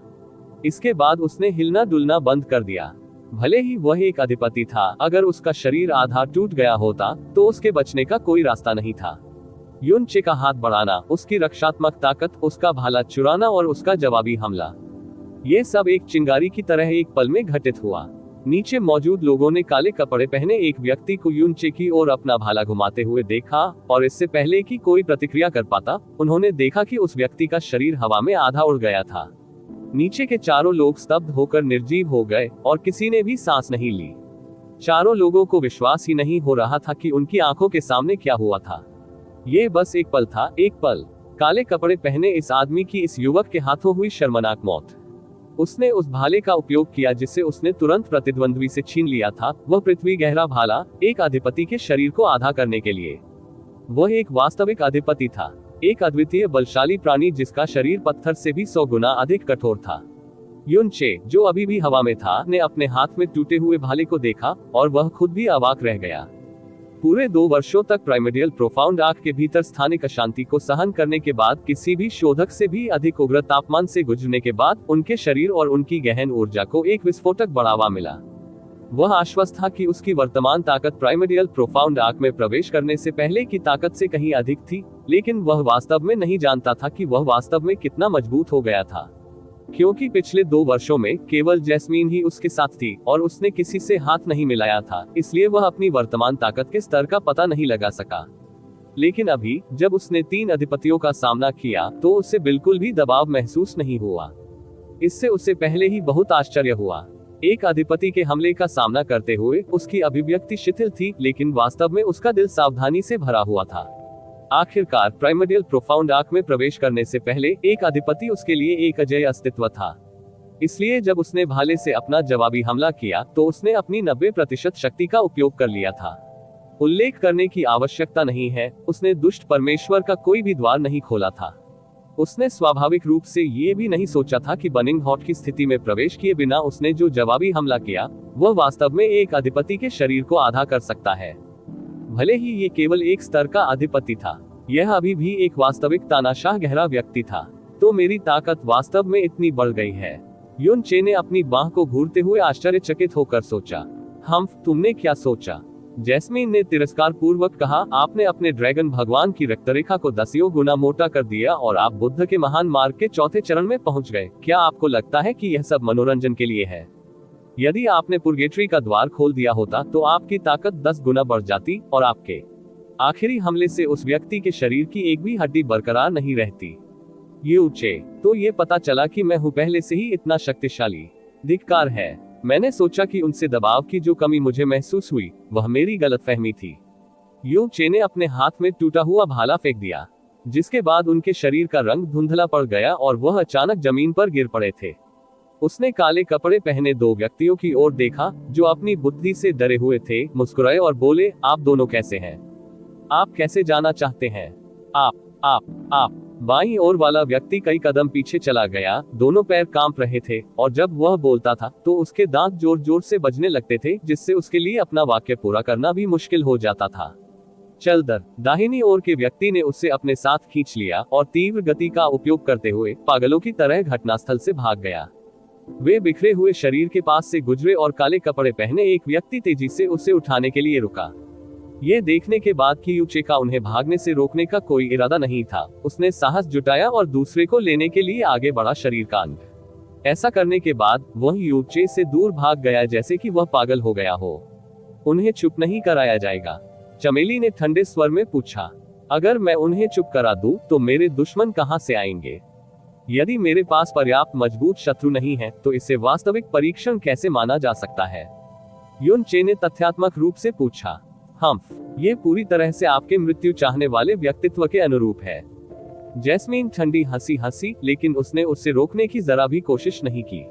इसके बाद उसने हिलना डुलना बंद कर दिया। भले ही वह एक अधिपति था, अगर उसका शरीर आधा टूट गया होता तो उसके बचने का कोई रास्ता नहीं था। युनचे का हाथ बढ़ाना, उसकी रक्षात्मक ताकत, उसका भाला चुराना और उसका जवाबी हमला, ये सब एक चिंगारी की तरह एक पल में घटित हुआ। नीचे मौजूद लोगों ने काले कपड़े पहने एक व्यक्ति को युनचे की ओर अपना भाला घुमाते हुए देखा और इससे पहले कि कोई प्रतिक्रिया कर पाता, उन्होंने देखा कि उस व्यक्ति का शरीर हवा में आधा उड़ गया था। नीचे के चारों लोग स्तब्ध होकर निर्जीव हो गए और किसी ने भी सांस नहीं ली। चारों लोगों को विश्वास ही नहीं हो रहा था कि उनकी आंखों के सामने क्या हुआ था। ये बस एक पल था, एक पल। काले कपड़े पहने इस आदमी की इस युवक के हाथों हुई शर्मनाक मौत। उसने उस भाले का उपयोग किया जिसे उसने तुरंत प्रतिद्वंद्वी से छीन लिया था। वह पृथ्वी गहरा भाला, एक अधिपति के शरीर को आधा करने के लिए। वह एक वास्तविक अधिपति था, एक अद्वितीय बलशाली प्राणी जिसका शरीर पत्थर से भी 100 गुना अधिक कठोर था। युनचे, जो अभी भी हवा में था, ने अपने हाथ में टूटे हुए भाले को देखा और वह खुद भी अवाक रह गया। पूरे 2 वर्षों तक प्राइमर्डियल प्रोफाउंड आर्क के भीतर स्थानिक अशांति को सहन करने के बाद, किसी भी शोधक से भी अधिक उग्र तापमान से गुजरने के बाद, उनके शरीर और उनकी गहन ऊर्जा को एक विस्फोटक बढ़ावा मिला। वह आश्वस्त था कि उसकी वर्तमान ताकत प्राइमर्डियल प्रोफाउंड आर्क में प्रवेश करने से पहले की ताकत से कहीं अधिक थी, लेकिन वह वास्तव में नहीं जानता था कि वह वास्तव में कितना मजबूत हो गया था। क्योंकि पिछले 2 वर्षों में केवल जैस्मीन ही उसके साथ थी और उसने किसी से हाथ नहीं मिलाया था, इसलिए वह अपनी वर्तमान ताकत के स्तर का पता नहीं लगा सका। लेकिन अभी जब उसने 3 अधिपतियों का सामना किया तो उसे बिल्कुल भी दबाव महसूस नहीं हुआ। इससे उसे पहले ही बहुत आश्चर्य हुआ। एक अधिपति के हमले का सामना करते हुए उसकी अभिव्यक्ति शिथिल थी, लेकिन वास्तव में उसका दिल सावधानी से भरा हुआ था। आखिरकार प्राइमर्डियल प्रोफाउंड आर्क में प्रवेश करने से पहले एक अधिपति उसके लिए एक अजेय अस्तित्व था। इसलिए जब उसने भाले से अपना जवाबी हमला किया तो उसने अपनी 90% शक्ति का उपयोग कर लिया था। उल्लेख करने की आवश्यकता नहीं है, उसने दुष्ट परमेश्वर का कोई भी द्वार नहीं खोला था। उसने स्वाभाविक रूप से ये भी नहीं सोचा था कि बर्निंग हॉट की स्थिति में प्रवेश किए बिना उसने जो जवाबी हमला किया वह वास्तव में एक अधिपति के शरीर को आधा कर सकता है। भले ही ये केवल एक स्तर का अधिपति था, यह अभी भी एक वास्तविक तानाशाह गहरा व्यक्ति था। तो मेरी ताकत वास्तव में इतनी बढ़ गई है। युन चे ने अपनी बाह को घूरते हुए आश्चर्यचकित होकर सोचा। तुमने क्या सोचा? जैस्मीन ने तिरस्कार पूर्वक कहा, आपने अपने ड्रैगन भगवान की रक्तरेखा को 10 गुना मोटा कर दिया और आप बुद्ध के महान मार्ग के चौथे चरण में पहुंच गए। क्या आपको लगता है कि यह सब मनोरंजन के लिए है? यदि आपने पुर्गेटरी का द्वार खोल दिया होता तो आपकी ताकत 10 गुना बढ़ जाती और आपके आखिरी हमले से उस व्यक्ति के शरीर की एक भी हड्डी बरकरार नहीं रहती। यू चे, तो ये पता चला कि मैं हूँ पहले से ही इतना शक्तिशाली। धिक्कार है। मैंने सोचा कि उनसे दबाव की जो कमी मुझे महसूस हुई वह मेरी गलतफहमी थी। यू चे ने अपने हाथ में टूटा हुआ भाला फेंक दिया, जिसके बाद उनके शरीर का रंग धुंधला पड़ गया और वह अचानक जमीन पर गिर पड़े थे। उसने काले कपड़े पहने 2 व्यक्तियों की ओर देखा जो अपनी बुद्धि से डरे हुए थे, मुस्कुराए और बोले, आप दोनों कैसे हैं? आप कैसे जाना चाहते हैं? आप बाईं ओर वाला व्यक्ति कई कदम पीछे चला गया। दोनों पैर कांप रहे थे और जब वह बोलता था तो उसके दांत जोर जोर से बजने लगते थे, जिससे उसके लिए अपना वाक्य पूरा करना भी मुश्किल हो जाता था। चल दर, दाहिनी ओर के व्यक्ति ने उससे अपने साथ खींच लिया और तीव्र गति का उपयोग करते हुए पागलों की तरह घटनास्थल से भाग गया। वे बिखरे हुए शरीर के पास से गुजरे और काले कपड़े पहने एक व्यक्ति तेजी से उसे उठाने के लिए रुका। ये देखने के बाद कि यूचे का उन्हें भागने से रोकने का कोई इरादा नहीं था, उसने साहस जुटाया और दूसरे को लेने के लिए आगे बढ़ा शरीर का अंग। ऐसा करने के बाद वह यूचे से दूर भाग गया जैसे कि वह पागल हो गया हो। उन्हें चुप नहीं कराया जाएगा? चमेली ने ठंडे स्वर में पूछा। अगर मैं उन्हें चुप करा दूं तो मेरे दुश्मन कहां से आएंगे? यदि मेरे पास पर्याप्त मजबूत शत्रु नहीं है तो इसे वास्तविक परीक्षण कैसे माना जा सकता है? युन चे ने तथ्यात्मक रूप से पूछा। ये पूरी तरह से आपके मृत्यु चाहने वाले व्यक्तित्व के अनुरूप है। जैस्मीन ठंडी हंसी हंसी, लेकिन उसने उससे रोकने की जरा भी कोशिश नहीं की।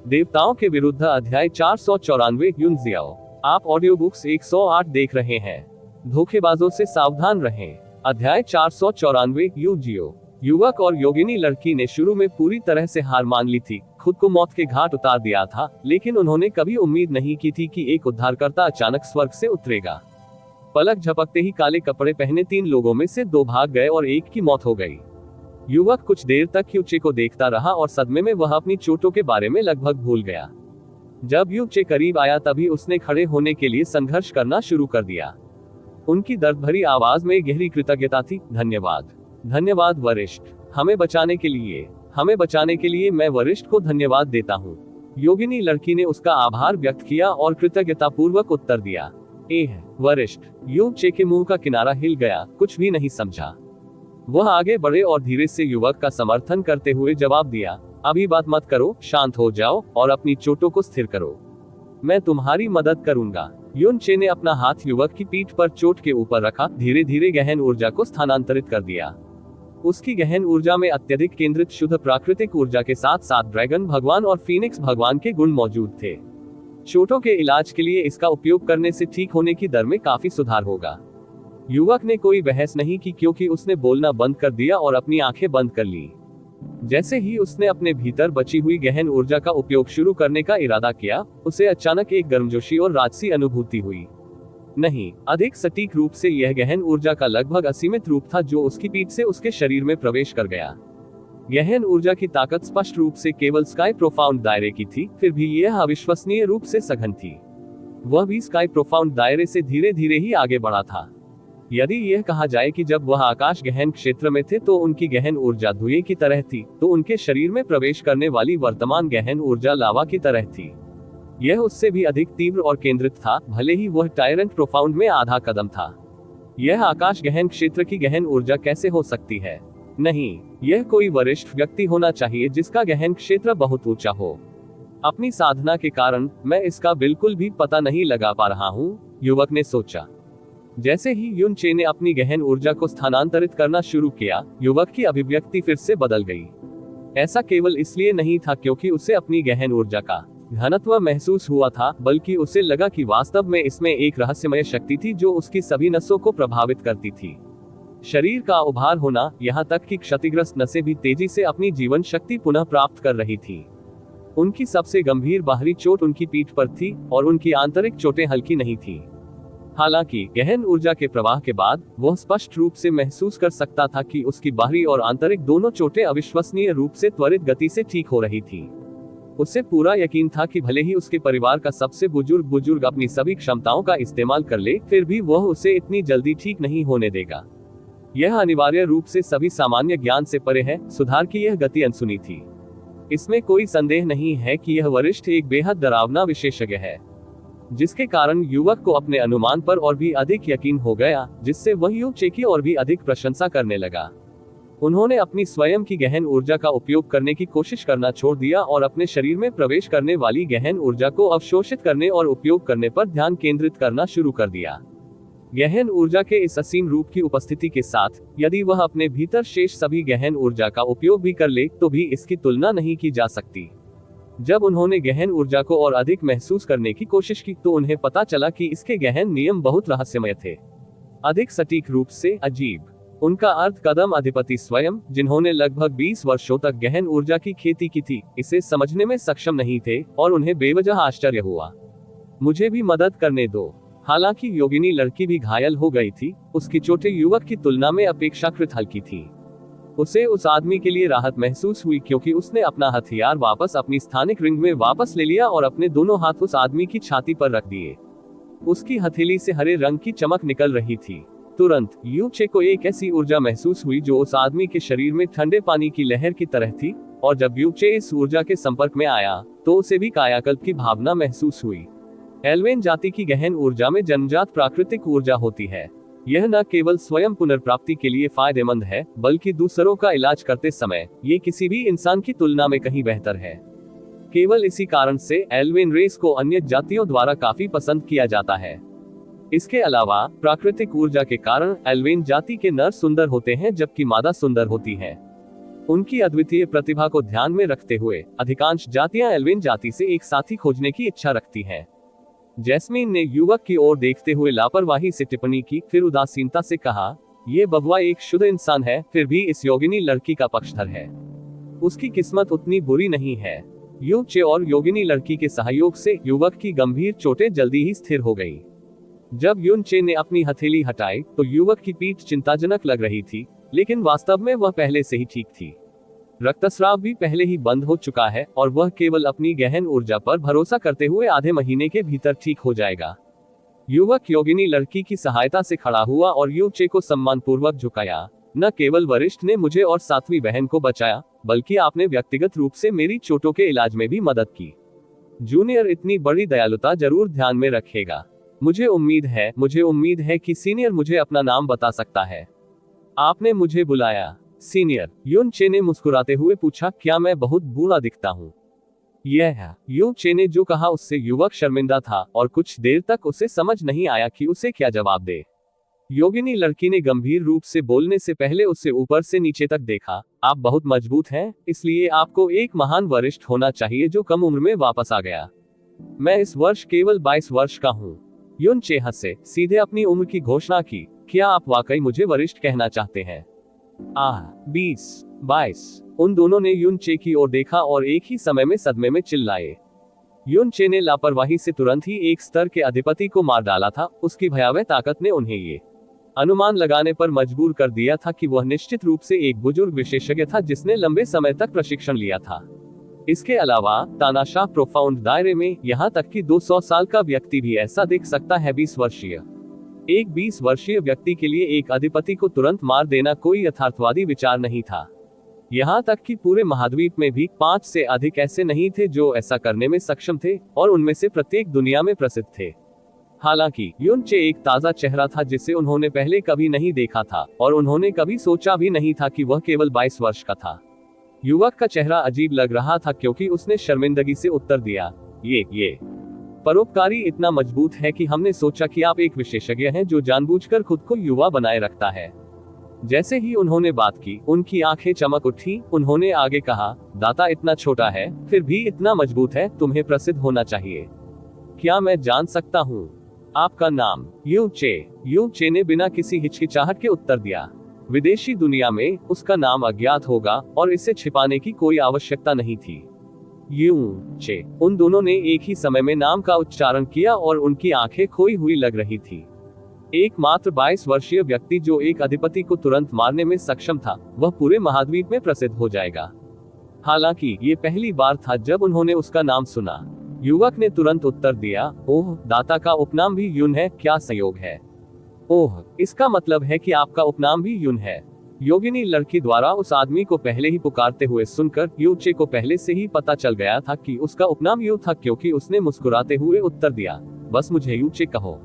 देवताओं के विरुद्ध अध्याय 494। युन जियाओ, आप ऑडियो बुक्स 108 देख रहे हैं। धोखेबाजों से सावधान रहें। अध्याय 494। यू जियो। युवक और योगिनी लड़की ने शुरू में पूरी तरह से हार मान ली थी, खुद को मौत के घाट उतार दिया था, लेकिन उन्होंने कभी उम्मीद नहीं की थी कि एक उद्धारकर्ता अचानक स्वर्ग से उतरेगा। पलक झपकते ही काले कपड़े पहने 3 लोगों में से 2 भाग गए और एक की मौत हो गई। युवक कुछ देर तक यूचे को देखता रहा और सदमे में वह अपनी चोटों के बारे में लगभग भूल गया। जब यूचे करीब आया तभी उसने खड़े होने के लिए संघर्ष करना शुरू कर दिया। उनकी दर्द भरी आवाज में गहरी कृतज्ञता थी। धन्यवाद वरिष्ठ, हमें बचाने के लिए मैं वरिष्ठ को धन्यवाद देता हूँ। योगिनी लड़की ने उसका आभार व्यक्त किया और कृतज्ञता पूर्वक उत्तर दिया। वरिष्ठ। यू चे के मुंह का किनारा हिल गया, कुछ भी नहीं समझा। वह आगे बढ़े और धीरे से युवक का समर्थन करते हुए जवाब दिया, अभी बात मत करो, शांत हो जाओ और अपनी चोटों को स्थिर करो। मैं तुम्हारी मदद करूंगा। युन चे ने अपना हाथ युवक की पीठ पर चोट के ऊपर रखा, धीरे धीरे गहन ऊर्जा को स्थानांतरित कर दिया। उसकी गहन ऊर्जा में अत्यधिक केंद्रित शुद्ध प्राकृतिक ऊर्जा के साथ साथ ड्रैगन भगवान और फीनिक्स भगवान के गुण मौजूद थे। चोटों के इलाज के लिए इसका उपयोग करने से ठीक होने की दर में काफी सुधार होगा। युवक ने कोई बहस नहीं की क्योंकि उसने बोलना बंद कर दिया और अपनी आंखें बंद कर ली। जैसे ही उसने अपने भीतर बची हुई गहन ऊर्जा का उपयोग शुरू करने का इरादा किया, उसे अचानक एक गर्मजोशी और राजसी अनुभूति हुई। नहीं, अधिक सटीक रूप से यह गहन ऊर्जा का लगभग असीमित रूप था जो उसकी पीठ से उसके शरीर में प्रवेश कर गया। गहन ऊर्जा की ताकत स्पष्ट रूप से केवल स्काई प्रोफाउंड दायरे की थी, फिर भी यह अविश्वसनीय रूप से सघन थी। वह भी स्काई प्रोफाउंड दायरे से धीरे धीरे ही आगे बढ़ा था। यदि यह कहा जाए कि जब वह आकाश गहन क्षेत्र में थे तो उनकी गहन ऊर्जा धुएं की तरह थी, तो उनके शरीर में प्रवेश करने वाली वर्तमान गहन ऊर्जा लावा की तरह थी। यह उससे भी अधिक तीव्र और केंद्रित था, भले ही वह टायरेंट प्रोफाउंड में आधा कदम था। यह आकाश गहन क्षेत्र की गहन ऊर्जा कैसे हो सकती है? नहीं, यह कोई वरिष्ठ व्यक्ति होना चाहिए जिसका गहन क्षेत्र बहुत ऊंचा हो। अपनी साधना के कारण मैं इसका बिल्कुल भी पता नहीं लगा पा रहा हूँ, युवक ने सोचा। जैसे ही युन चे ने अपनी गहन ऊर्जा को स्थानांतरित करना शुरू किया, युवक की अभिव्यक्ति फिर से बदल गई। ऐसा केवल इसलिए नहीं था क्योंकि उसे अपनी गहन ऊर्जा का घनत्व महसूस हुआ था, बल्कि उसे लगा कि वास्तव में इसमें एक रहस्यमय शक्ति थी जो उसकी सभी नसों को प्रभावित करती थी। शरीर का उभार होना, यहाँ तक कि क्षतिग्रस्त नसें भी तेजी से अपनी जीवन शक्ति पुनः प्राप्त कर रही थी। उनकी सबसे गंभीर बाहरी चोट उनकी पीठ पर थी और उनकी आंतरिक चोटें हल्की नहीं थी। हालांकि गहन ऊर्जा के प्रवाह के बाद वह स्पष्ट रूप से महसूस कर सकता था कि उसकी बाहरी और आंतरिक दोनों चोटें अविश्वसनीय रूप से त्वरित गति से ठीक हो रही थी। उसे पूरा यकीन था कि भले ही उसके परिवार का सबसे बुजुर्ग अपनी सभी क्षमताओं का इस्तेमाल कर ले, फिर भी वह उसे इतनी जल्दी ठीक नहीं होने देगा। यह अनिवार्य रूप से सभी सामान्य ज्ञान से परे है। सुधार की यह गति अनसुनी थी। इसमें कोई संदेह नहीं है कि यह वरिष्ठ एक बेहद डरावना विशेषज्ञ है, जिसके कारण युवक को अपने अनुमान पर और भी अधिक यकीन हो गया, जिससे वह यू चे की और भी अधिक प्रशंसा करने लगा। उन्होंने अपनी स्वयं की गहन ऊर्जा का उपयोग करने की कोशिश करना छोड़ दिया और अपने शरीर में प्रवेश करने वाली गहन ऊर्जा को अवशोषित करने और उपयोग करने पर ध्यान केंद्रित करना शुरू कर दिया। गहन ऊर्जा के इस असीम रूप की उपस्थिति के साथ, यदि वह अपने भीतर शेष सभी गहन ऊर्जा का उपयोग भी कर ले, तो भी इसकी तुलना नहीं की जा सकती। जब उन्होंने गहन ऊर्जा को और अधिक महसूस करने की कोशिश की, तो उन्हें पता चला कि इसके गहन नियम बहुत रहस्यमय थे, अधिक सटीक रूप से अजीब। उनका अर्थ कदम अधिपति स्वयं, जिन्होंने लगभग 20 वर्षों तक गहन ऊर्जा की खेती की थी, इसे समझने में सक्षम नहीं थे, और उन्हें बेवजह आश्चर्य हुआ। मुझे भी मदद करने दो। हालांकि योगिनी लड़की भी घायल हो गई थी, उसकी चोटें युवक की तुलना में अपेक्षाकृत हल्की थी। उसे उस आदमी के लिए राहत महसूस हुई, क्योंकि उसने अपना हथियार वापस अपनी स्थानिक रिंग में वापस ले लिया और अपने दोनों हाथ उस आदमी की छाती पर रख दिए। उसकी हथेली से हरे रंग की चमक निकल रही थी। तुरंत यू चे को एक ऐसी ऊर्जा महसूस हुई जो उस आदमी के शरीर में ठंडे पानी की लहर की तरह थी, और जब यू चे इस ऊर्जा के संपर्क में आया, तो उसे भी कायाकल्प की भावना महसूस हुई। एल्वेन जाति की गहन ऊर्जा में जन्मजात प्राकृतिक ऊर्जा होती है। यह न केवल स्वयं पुनर्प्राप्ति के लिए फायदेमंद है, बल्कि दूसरों का इलाज करते समय ये किसी भी इंसान की तुलना में कहीं बेहतर है। केवल इसी कारण से एल्वेन रेस को अन्य जातियों द्वारा काफी पसंद किया जाता है। इसके अलावा प्राकृतिक ऊर्जा के कारण एल्वेन जाति के नर सुंदर होते हैं, जबकि मादा सुंदर होती है। उनकी अद्वितीय प्रतिभा को ध्यान में रखते हुए अधिकांश जातियां एल्वेन जाति से एक साथी खोजने की इच्छा रखती हैं। जैस्मीन ने युवक की ओर देखते हुए लापरवाही से टिप्पणी की, फिर उदासीनता से कहा, ये बबुआ एक शुद्ध इंसान है, फिर भी इस योगिनी लड़की का पक्षधर है। उसकी किस्मत उतनी बुरी नहीं है। यू चे और योगिनी लड़की के सहयोग से युवक की गंभीर चोटें जल्दी ही स्थिर हो गई। जब युन चे ने अपनी हथेली हटाई, तो युवक की पीठ चिंताजनक लग रही थी, लेकिन वास्तव में वह पहले से ही ठीक थी। रक्तस्राव भी पहले ही बंद हो चुका है, और वह केवल अपनी गहन ऊर्जा पर भरोसा करते हुए आधे महीने के भीतर ठीक हो जाएगा। युवक योगिनी लड़की की सहायता से खड़ा हुआ और यू चे को सम्मानपूर्वक झुकाया। न केवल वरिष्ठ ने मुझे और सातवीं बहन को बचाया, बल्कि आपने व्यक्तिगत रूप से मेरी चोटों के इलाज में भी मदद की। जूनियर इतनी बड़ी दयालुता जरूर ध्यान में रखेगा। मुझे उम्मीद है कि सीनियर मुझे अपना नाम बता सकता है। आपने मुझे बुलाया। सीनियर, युन चे ने मुस्कुराते हुए पूछा, क्या मैं बहुत बूढ़ा दिखता हूँ? यह यू चे ने जो कहा उससे युवक शर्मिंदा था, और कुछ देर तक उसे समझ नहीं आया कि उसे क्या जवाब दे। योगिनी लड़की ने गंभीर रूप से बोलने से पहले उसे ऊपर से नीचे तक देखा। आप बहुत मजबूत हैं, इसलिए आपको एक महान वरिष्ठ होना चाहिए जो कम उम्र में वापस आ गया। मैं इस वर्ष केवल 22 वर्ष का हूँ। युन चे हंसे, सीधे अपनी उम्र की घोषणा की। क्या आप वाकई मुझे वरिष्ठ कहना चाहते हैं? 20, 22। उन दोनों ने युन चे की ओर देखा और एक ही समय में सदमे में चिल्लाए। युन चे ने लापरवाही से तुरंत ही एक स्तर के अधिपति को मार डाला था। उसकी भयावह ताकत ने उन्हें ये अनुमान लगाने पर मजबूर कर दिया था कि वह निश्चित रूप से एक बुजुर्ग विशेषज्ञ था जिसने लंबे समय तक प्रशिक्षण लिया था। इसके अलावा तानाशाह प्रोफाउंड दायरे में, यहाँ तक कि 200 साल का व्यक्ति भी ऐसा दिख सकता है। 20 वर्षीय एक 20 वर्षीय व्यक्ति के लिए एक अधिपति को तुरंत मार देना कोई यथार्थवादी विचार नहीं था। यहाँ तक कि पूरे महाद्वीप में भी 5 से अधिक ऐसे नहीं थे जो ऐसा करने में सक्षम थे, और उनमें से प्रत्येक दुनिया में प्रसिद्ध थे। हालांकि युन चे एक ताजा चेहरा था जिसे उन्होंने पहले कभी नहीं देखा था, और उन्होंने कभी सोचा भी नहीं था कि वह केवल 22 वर्ष का था। युवक का चेहरा अजीब लग रहा था, क्योंकि उसने शर्मिंदगी से उत्तर दिया, ये परोपकारी इतना मजबूत है कि हमने सोचा कि आप एक विशेषज्ञ हैं जो जानबूझकर खुद को युवा बनाए रखता है। जैसे ही उन्होंने बात की, उनकी आंखें चमक उठी। उन्होंने आगे कहा, दाता इतना छोटा है, फिर भी इतना मजबूत है। तुम्हें प्रसिद्ध होना चाहिए। क्या मैं जान सकता हूँ आपका नाम? यू चे ने बिना किसी हिचकिचाहट के उत्तर दिया। विदेशी दुनिया में उसका नाम अज्ञात होगा, और इसे छिपाने की कोई आवश्यकता नहीं थी। यू चे। उन दोनों ने एक ही समय में नाम का उच्चारण किया और उनकी आंखें खोई हुई लग रही थी। एकमात्र 22 वर्षीय व्यक्ति जो एक अधिपति को तुरंत मारने में सक्षम था, वह पूरे महाद्वीप में प्रसिद्ध हो जाएगा। हालांकि ये पहली बार था जब उन्होंने उसका नाम सुना। युवक ने तुरंत उत्तर दिया, ओह, दाता का उपनाम भी यून है, क्या संयोग है। ओह, इसका मतलब है कि आपका उपनाम भी यून है। योगिनी लड़की द्वारा उस आदमी को पहले ही पुकारते हुए सुनकर यूचे को पहले से ही पता चल गया था कि उसका उपनाम यू था, क्योंकि उसने मुस्कुराते हुए उत्तर दिया, बस मुझे यूचे कहो।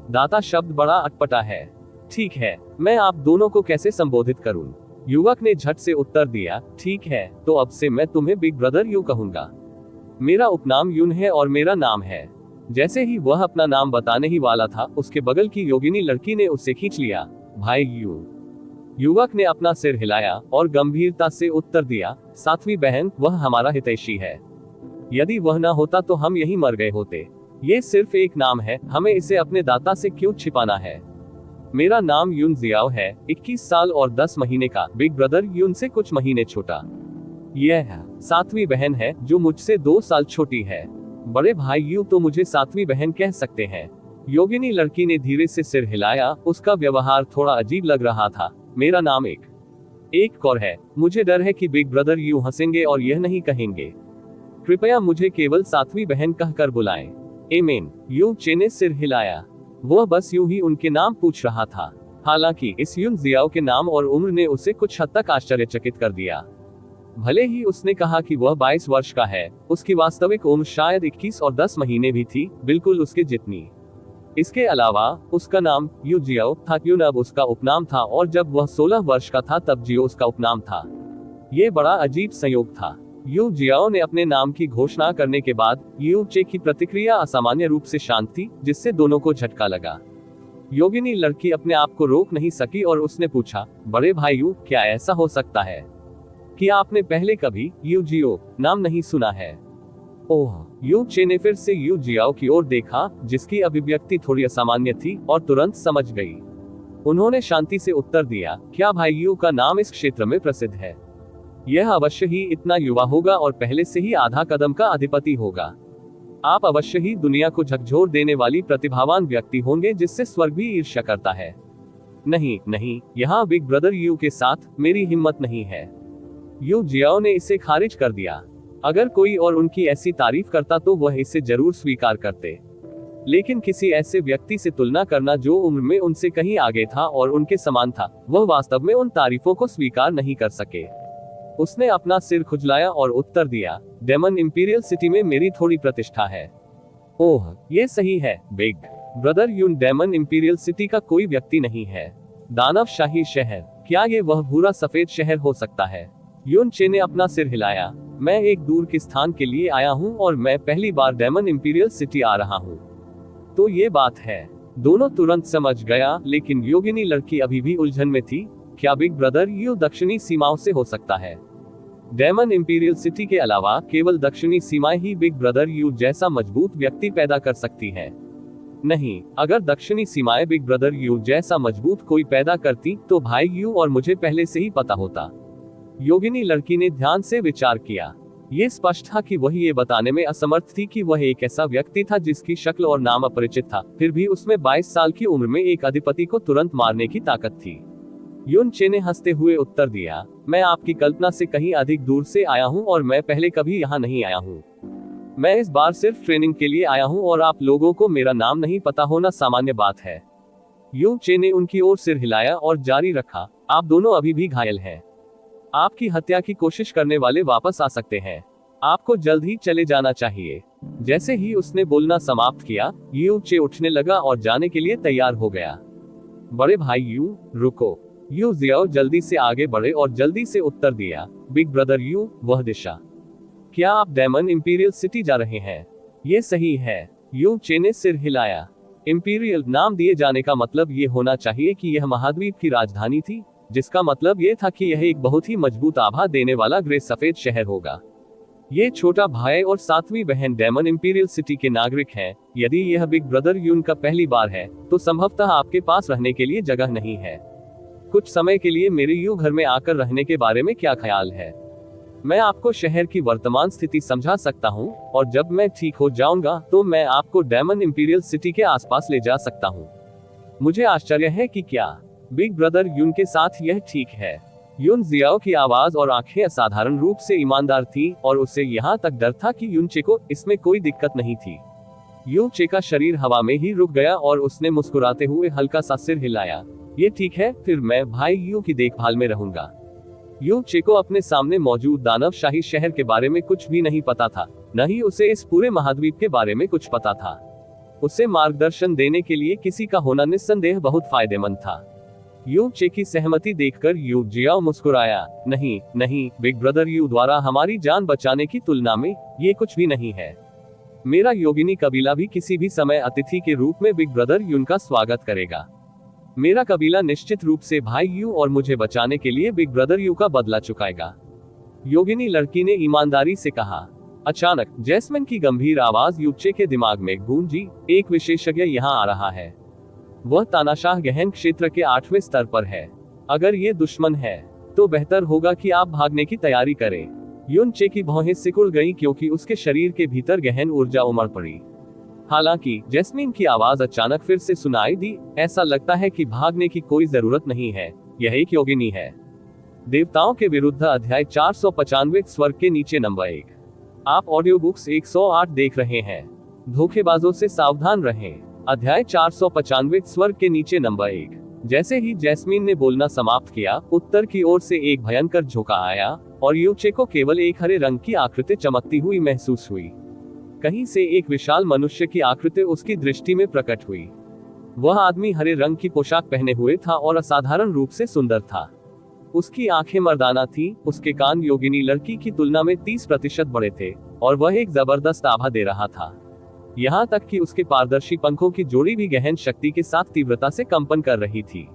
दाता शब्द बड़ा अटपटा है। ठीक है, मैं आप दोनों को कैसे संबोधित करूं? युवक ने झट से उत्तर दिया, ठीक है, तो अब से मैं तुम्हें बिग ब्रदर यू कहूंगा। मेरा उपनाम यून है और मेरा नाम है। जैसे ही वह अपना नाम बताने ही वाला था, उसके बगल की योगिनी लड़की ने उसे खींच लिया, भाई यू। युवक ने अपना सिर हिलाया और गंभीरता से उत्तर दिया, सातवीं बहन, वह हमारा हितैषी है। यदि वह न होता तो हम यही मर गए होते। ये सिर्फ एक नाम है, हमें इसे अपने दाता से क्यों छिपाना है। मेरा नाम यून जियाओ है, 21 साल और 10 महीने का, बिग ब्रदर यून से कुछ महीने छोटा। यह सातवीं बहन है जो मुझसे 2 साल छोटी है। बड़े भाई यू तो मुझे सातवीं बहन कह सकते हैं। योगिनी लड़की ने धीरे से सिर हिलाया, उसका व्यवहार थोड़ा अजीब लग रहा था। मेरा नाम एक कौर है। मुझे डर है कि बिग ब्रदर यू हंसेंगे और यह नहीं कहेंगे, कृपया मुझे केवल सातवीं बहन कहकर बुलाएं। एमेन। यू चे ने सिर हिलाया। वह बस यूं ही उनके नाम पूछ रहा था। हालांकि इस यून जियाओ के नाम और उम्र ने उसे कुछ हद तक आश्चर्यचकित कर दिया। भले ही उसने कहा कि वह 22 वर्ष का है, उसकी वास्तविक उम्र शायद 21 और 10 महीने भी थी, बिल्कुल उसके जितनी। इसके अलावा उसका नाम यू जियाओ था, यून अब उसका उपनाम था, और जब वह 16 वर्ष का था तब जियो उसका उपनाम था। ये बड़ा अजीब संयोग था। यू जियाओ ने अपने नाम की घोषणा करने के बाद यू चे की प्रतिक्रिया असामान्य रूप से शांत थी, जिससे दोनों को झटका लगा। योगिनी लड़की अपने आप को रोक नहीं सकी और उसने पूछा, बड़े भाई यू, क्या ऐसा हो सकता है कि आपने पहले कभी यू जियो नाम नहीं सुना है? ओह। यू चे ने फिर से यू जियाओ की ओर देखा, जिसकी अभिव्यक्ति थोड़ी असामान्य थी, और तुरंत समझ गई। उन्होंने शांति से उत्तर दिया, क्या भाई यू का नाम इस क्षेत्र में प्रसिद्ध है? यह अवश्य ही इतना युवा होगा और पहले से ही आधा कदम का अधिपति होगा। आप अवश्य ही दुनिया को झकझोर देने वाली प्रतिभावान व्यक्ति होंगे, जिससे स्वर्ग भी ईर्ष्या करता है। नहीं नहीं, यहाँ बिग ब्रदर यू के साथ मेरी हिम्मत नहीं है। यू जियाओ ने इसे खारिज कर दिया। अगर कोई और उनकी ऐसी तारीफ करता तो वह इसे जरूर स्वीकार करते, लेकिन किसी ऐसे व्यक्ति से तुलना करना जो उम्र में उनसे कहीं आगे था और उनके समान था, वह वास्तव में उन तारीफों को स्वीकार नहीं कर सके। उसने अपना सिर खुजलाया और उत्तर दिया, डेमन इंपीरियल सिटी में मेरी थोड़ी प्रतिष्ठा है। ओह, ये सही है big brother Yun, Demon Imperial City का कोई व्यक्ति नहीं है। दानवशाही शहर, क्या ये वह भूरा सफेद शहर हो सकता है? यून चे ने अपना सिर हिलाया। मैं एक दूर के स्थान के लिए आया हूँ और मैं पहली बार डेमन इंपीरियल सिटी आ रहा हूँ। तो ये बात है। दोनों तुरंत समझ गया, लेकिन योगिनी लड़की अभी भी उलझन में थी। क्या बिग ब्रदर यू दक्षिणी सीमाओं से हो सकता है? डेमन इंपीरियल सिटी के अलावा केवल दक्षिणी सीमाएं ही बिग ब्रदर यू जैसा मजबूत व्यक्ति पैदा कर सकती है। नहीं, अगर दक्षिणी सीमाएं बिग ब्रदर यू जैसा मजबूत कोई पैदा करती तो भाई यू और मुझे पहले से ही पता होता। योगिनी लड़की ने ध्यान से विचार किया। ये स्पष्ट था कि वह ये बताने में असमर्थ थी कि वह एक ऐसा व्यक्ति था जिसकी शक्ल और नाम अपरिचित था, फिर भी उसमें 22 साल की उम्र में एक अधिपति को तुरंत मारने की ताकत थी। यून चे ने हंसते हुए उत्तर दिया, मैं आपकी कल्पना से कहीं अधिक दूर से आया हूँ और मैं पहले कभी यहाँ नहीं आया हूँ। मैं इस बार सिर्फ ट्रेनिंग के लिए आया हूँ और आप लोगों को मेरा नाम नहीं पता होना सामान्य बात है। यून चे ने उनकी ओर सिर हिलाया और जारी रखा, आप दोनों अभी भी घायल हैं। आपकी हत्या की कोशिश करने वाले वापस आ सकते हैं। आपको जल्द ही चले जाना चाहिए। जैसे ही उसने बोलना समाप्त किया, यू चे उठने लगा और जाने के लिए तैयार हो गया। बड़े भाई यू, रुको। यू जियाओ जल्दी से आगे बढ़े और जल्दी से उत्तर दिया, बिग ब्रदर यू, वह दिशा। क्या आप डेमन इंपीरियल सिटी जा रहे हैं? ये सही है। यू चे ने सिर हिलाया। इंपीरियल नाम दिए जाने का मतलब ये होना चाहिए कि यह महाद्वीप की राजधानी थी, जिसका मतलब ये था कि यह एक बहुत ही मजबूत आभा देने वाला ग्रे सफेद शहर होगा। ये छोटा भाई और सातवीं बहन डेमन इंपीरियल सिटी के नागरिक हैं। यदि यह बिग ब्रदर यून का पहली बार है, तो संभवतः आपके पास रहने के लिए जगह नहीं है। कुछ समय के लिए मेरे यू घर में आकर रहने के बारे में क्या ख्याल है? मैं आपको शहर की वर्तमान स्थिति समझा सकता हूँ, और जब मैं ठीक हो जाऊंगा तो मैं आपको डेमन इंपीरियल सिटी के आसपास ले जा सकता हूँ। मुझे आश्चर्य है कि क्या बिग ब्रदर यून के साथ यह ठीक है। यून जियाओ की आवाज और आंखें असाधारण रूप से ईमानदार थी और उसे यहाँ तक डर था कि यूनचे को इसमें कोई दिक्कत नहीं थी। यूनचे का शरीर हवा में ही रुक गया और उसने मुस्कुराते हुए हल्का सा सिर हिलाया। ये ठीक है, फिर मैं भाई यू की देखभाल में रहूंगा। यूनचे को अपने सामने मौजूद दानवशाही शहर के बारे में कुछ भी नहीं पता था, न ही उसे इस पूरे महाद्वीप के बारे में कुछ पता था। उसे मार्गदर्शन देने के लिए किसी का होना निस्संदेह बहुत फायदेमंद था। यूनचे की सहमति देखकर यू जियाओ मुस्कुराया। नहीं नहीं, बिग ब्रदर यू द्वारा हमारी जान बचाने की तुलना में ये कुछ भी नहीं है। मेरा योगिनी कबीला भी किसी भी समय अतिथि के रूप में बिग ब्रदर यून का स्वागत करेगा। मेरा कबीला निश्चित रूप से भाई यू और मुझे बचाने के लिए बिग ब्रदर यू का बदला चुकाएगा, योगिनी लड़की ने ईमानदारी से कहा। अचानक जैस्मिन की गंभीर आवाज यूचे के दिमाग में गूंजी। एक विशेषज्ञ यहाँ आ रहा है। वह तानाशाह गहन क्षेत्र के 8वें स्तर पर है। अगर ये दुश्मन है तो बेहतर होगा कि आप भागने की तैयारी करें। यूनचे की भौहें सिकुड़ गईं क्योंकि उसके शरीर के भीतर गहन ऊर्जा उमड़ पड़ी। हालांकि जैस्मीन की आवाज अचानक फिर से सुनाई दी। ऐसा लगता है कि भागने की कोई जरूरत नहीं है, यह एक योगिनी है। देवताओं के विरुद्ध अध्याय 495 स्वर्ग के नीचे नंबर 1। आप ऑडियो बुक्स 108 देख रहे हैं। धोखेबाजों से सावधान रहें। अध्याय 495 स्वर्ग के नीचे नंबर 1। जैसे ही जैस्मीन ने बोलना समाप्त किया, उत्तर की ओर से एक भयंकर झोंका आया और यूचे को केवल एक हरे रंग की आकृति चमकती हुई महसूस हुई। कहीं से एक विशाल मनुष्य की आकृति उसकी दृष्टि में प्रकट हुई। वह आदमी हरे रंग की पोशाक पहने हुए था और असाधारण रूप से सुंदर था। उसकी आंखें मर्दाना थी, उसके कान योगिनी लड़की की तुलना में 30% बड़े थे और वह एक जबरदस्त आभा दे रहा था। यहाँ तक कि उसके पारदर्शी पंखों की जोड़ी भी गहन शक्ति के साथ तीव्रता से कंपन कर रही थी।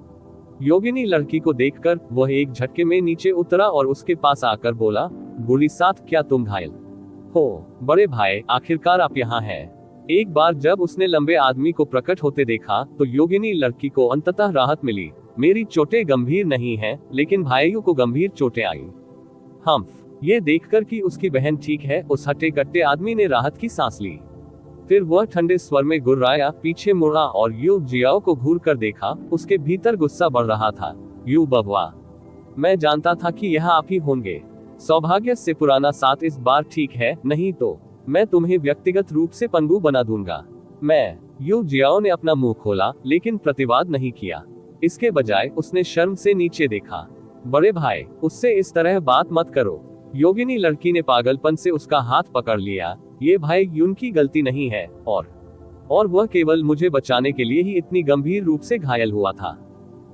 योगिनी लड़की को देखकर वह एक झटके में नीचे उतरा और उसके पास आकर बोला, बूढ़ी साथ, क्या तुम घायल हो? बड़े भाई, आखिरकार आप यहाँ हैं। एक बार जब उसने लंबे आदमी को प्रकट होते देखा तो योगिनी लड़की को अंततः राहत मिली। मेरी चोटें गंभीर नहीं हैं, लेकिन भाइयों को गंभीर चोटें आईं। ये देखकर कि उसकी बहन ठीक है, उस हट्टे कट्टे आदमी ने राहत की सांस ली। फिर वह ठंडे स्वर में गुर्राया, पीछे मुड़ा और यू जियाओ को घूर कर देखा। उसके भीतर गुस्सा बढ़ रहा था। यू बबवा, मैं जानता था कि यह आप ही होंगे। सौभाग्य से पुराना साथ इस बार ठीक है, नहीं तो मैं तुम्हें व्यक्तिगत रूप से पंगु बना दूंगा। यू जियाओ ने अपना मुंह खोला लेकिन प्रतिवाद नहीं किया। इसके बजाय उसने शर्म से नीचे देखा। बड़े भाई, उससे इस तरह बात मत करो। योगिनी लड़की ने पागलपन से उसका हाथ पकड़ लिया। ये भाई यून की गलती नहीं है और वह केवल मुझे बचाने के लिए ही इतनी गंभीर रूप से घायल हुआ था।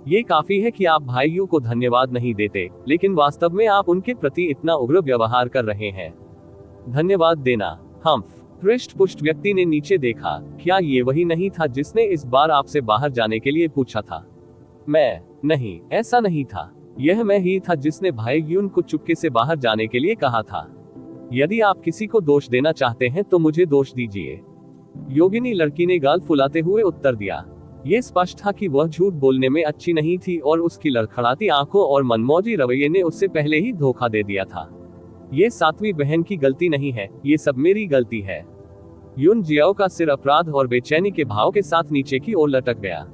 ये काफी है कि आप भाइयों को धन्यवाद नहीं देते, लेकिन वास्तव में आप उनके प्रति इतना उग्र व्यवहार कर रहे हैं। धन्यवाद देना। हृष्ट पुष्ट व्यक्ति ने नीचे देखा। क्या ये वही नहीं था जिसने इस बार आपसे बाहर जाने के लिए पूछा था? नहीं, ऐसा नहीं था। यह मैं ही था जिसने भाई यून को चुपके से बाहर जाने के लिए कहा था। यदि आप किसी को दोष देना चाहते हैं तो मुझे दोष दीजिए। योगिनी लड़की ने गाल फुलाते हुए उत्तर दिया। ये स्पष्ट था कि वह झूठ बोलने में अच्छी नहीं थी और उसकी लड़खड़ाती आंखों और मनमौजी रवैये ने उससे पहले ही धोखा दे दिया था। ये सातवीं बहन की गलती नहीं है, ये सब मेरी गलती है। यून जियाओ का सिर अपराध और बेचैनी के भाव के साथ नीचे की ओर लटक गया।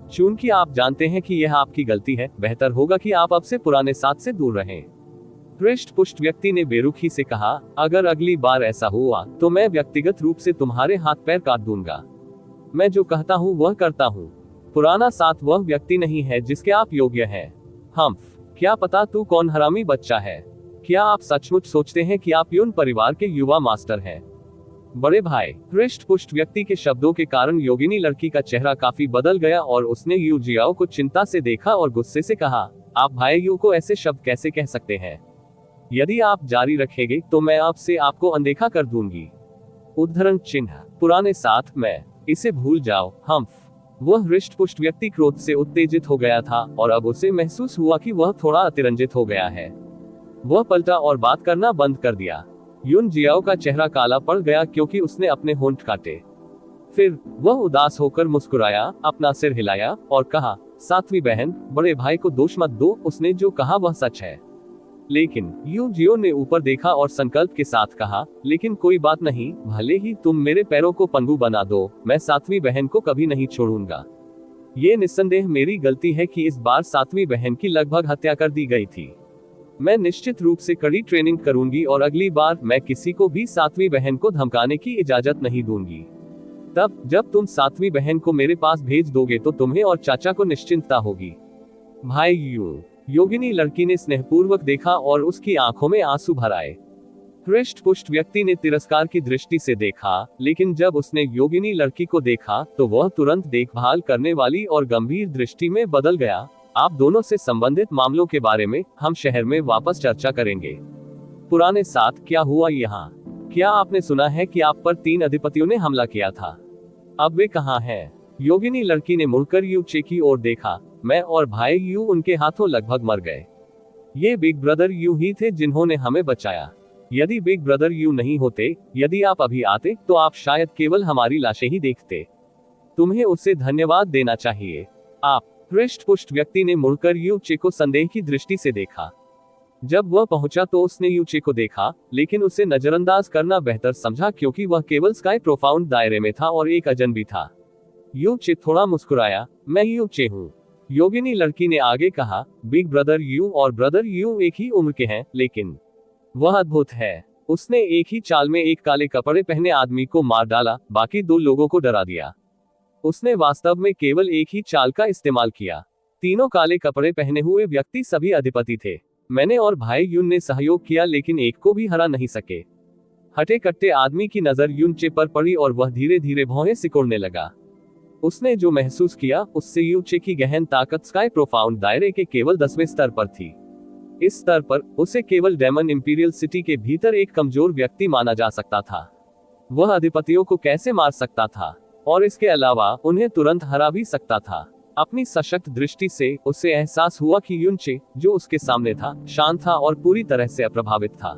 चूंकि आप जानते हैं कि यह आपकी गलती है, बेहतर होगा कि आप अब से पुराने साथ से दूर रहें। हृष्ट पुष्ट व्यक्ति ने बेरुखी से कहा, अगर अगली बार ऐसा हुआ तो मैं व्यक्तिगत रूप से तुम्हारे हाथ पैर काट दूंगा। मैं जो कहता हूँ वह करता हूँ। पुराना साथ वह व्यक्ति नहीं है जिसके आप योग्य हैं। क्या पता तू कौन हरामी बच्चा है। क्या आप सचमुच सोचते हैं कि आप यून परिवार के युवा मास्टर हैं? बड़े भाई, हृष्ट पुष्ट व्यक्ति के शब्दों के कारण योगिनी लड़की का चेहरा काफी बदल गया और उसने यू जियाओ को चिंता से देखा और गुस्से से कहा, आप भाई यू को ऐसे शब्द कैसे कह सकते हैं? यदि आप जारी रखेंगे तो मैं आपसे आपको अनदेखा कर दूंगी। उद्धरण चिन्ह पुराने साथ, मैं इसे भूल जाओ। वह हृष्ट पुष्ट व्यक्ति क्रोध से उत्तेजित हो गया था और अब उसे महसूस हुआ कि वह थोड़ा अतिरंजित हो गया है। वह पलटा और बात करना बंद कर दिया। यून जियाओ का चेहरा काला पड़ गया क्योंकि उसने अपने होंठ काटे। फिर वह उदास होकर मुस्कुराया, अपना सिर हिलाया और कहा, सातवीं बहन, बड़े भाई को दोष मत दो, उसने जो कहा वह सच है। लेकिन यू जियो ने ऊपर देखा और संकल्प के साथ कहा, लेकिन कोई बात नहीं, भले ही तुम मेरे पैरों को पंगु बना दो, मैं सातवीं बहन को कभी नहीं छोड़ूंगा। ये निस्संदेह मेरी गलती है कि इस बार सातवीं बहन की लगभग हत्या कर दी गई थी। मैं निश्चित रूप से कड़ी ट्रेनिंग करूंगी और अगली बार मैं किसी को भी सातवीं बहन को धमकाने की इजाजत नहीं दूंगी। तब जब तुम सातवीं बहन को मेरे पास भेज दोगे तो तुम्हें और चाचा को निश्चिंतता होगी। भाई यू। योगिनी लड़की ने स्नेहपूर्वक देखा और उसकी आंखों में आंसू भर आए। हृष्ट पुष्ट व्यक्ति ने तिरस्कार की दृष्टि से देखा, लेकिन जब उसने योगिनी लड़की को देखा तो वह तुरंत देखभाल करने वाली और गंभीर दृष्टि में बदल गया। आप दोनों से संबंधित मामलों के बारे में हम शहर में वापस चर्चा करेंगे। पुराने साथ क्या हुआ यहाँ? क्या आपने सुना है कि आप पर 3 अधिपतियों ने हमला किया था? अब वे कहाँ हैं? योगिनी लड़की ने मुड़कर यू चे की ओर देखा। मैं और भाई यू उनके हाथों लगभग मर गए। ये बिग ब्रदर यू ही थे जिन्होंने हमें बचाया। यदि बिग ब्रदर यू नहीं होते, यदि आप अभी आते, तो आप शायद केवल हमारी लाशें ही देखते। तुम्हें उससे धन्यवाद देना चाहिए। आप। हृष्ट पुष्ट व्यक्ति ने मुड़कर यू चे को संदेह की दृष्टि से देखा। जब वह पहुंचा तो उसने यू चे को देखा, लेकिन उसे नजरअंदाज करना बेहतर समझा क्योंकि वह केवल स्काई प्रोफाउंड दायरे में था और एक अजनबी था। यू चे थोड़ा मुस्कुराया। मैं यू चे हूँ। योगिनी लड़की ने आगे कहा, बिग ब्रदर यू और ब्रदर यू एक ही उम्र के हैं, लेकिन वह अद्भुत है। उसने एक ही चाल में एक काले कपड़े पहने आदमी को मार डाला, बाकी 2 लोगों को डरा दिया। उसने वास्तव में केवल एक ही चाल का इस्तेमाल किया। तीनों काले कपड़े पहने हुए व्यक्ति सभी अधिपति थे। मैंने और भाई युन ने सहयोग किया लेकिन एक को भी हरा नहीं सके। हटे कट्टे आदमी की नजर युन चे पर पड़ी और वह धीरे धीरे भौहें सिकोड़ने लगा। उसने जो महसूस किया उससे यू चे की गहन ताकत स्काई प्रोफाउंड दायरे के केवल 10वें स्तर पर थी। इस स्तर पर उसे केवल डेमन इंपीरियल सिटी के भीतर एक कमजोर व्यक्ति माना जा सकता था। वह अधिपतियों को कैसे मार सकता था और इसके अलावा उन्हें तुरंत हरा भी सकता था। अपनी सशक्त दृष्टि से उसे एहसास हुआ कि युन चे, जो उसके सामने था, शांत था और पूरी तरह से अप्रभावित था।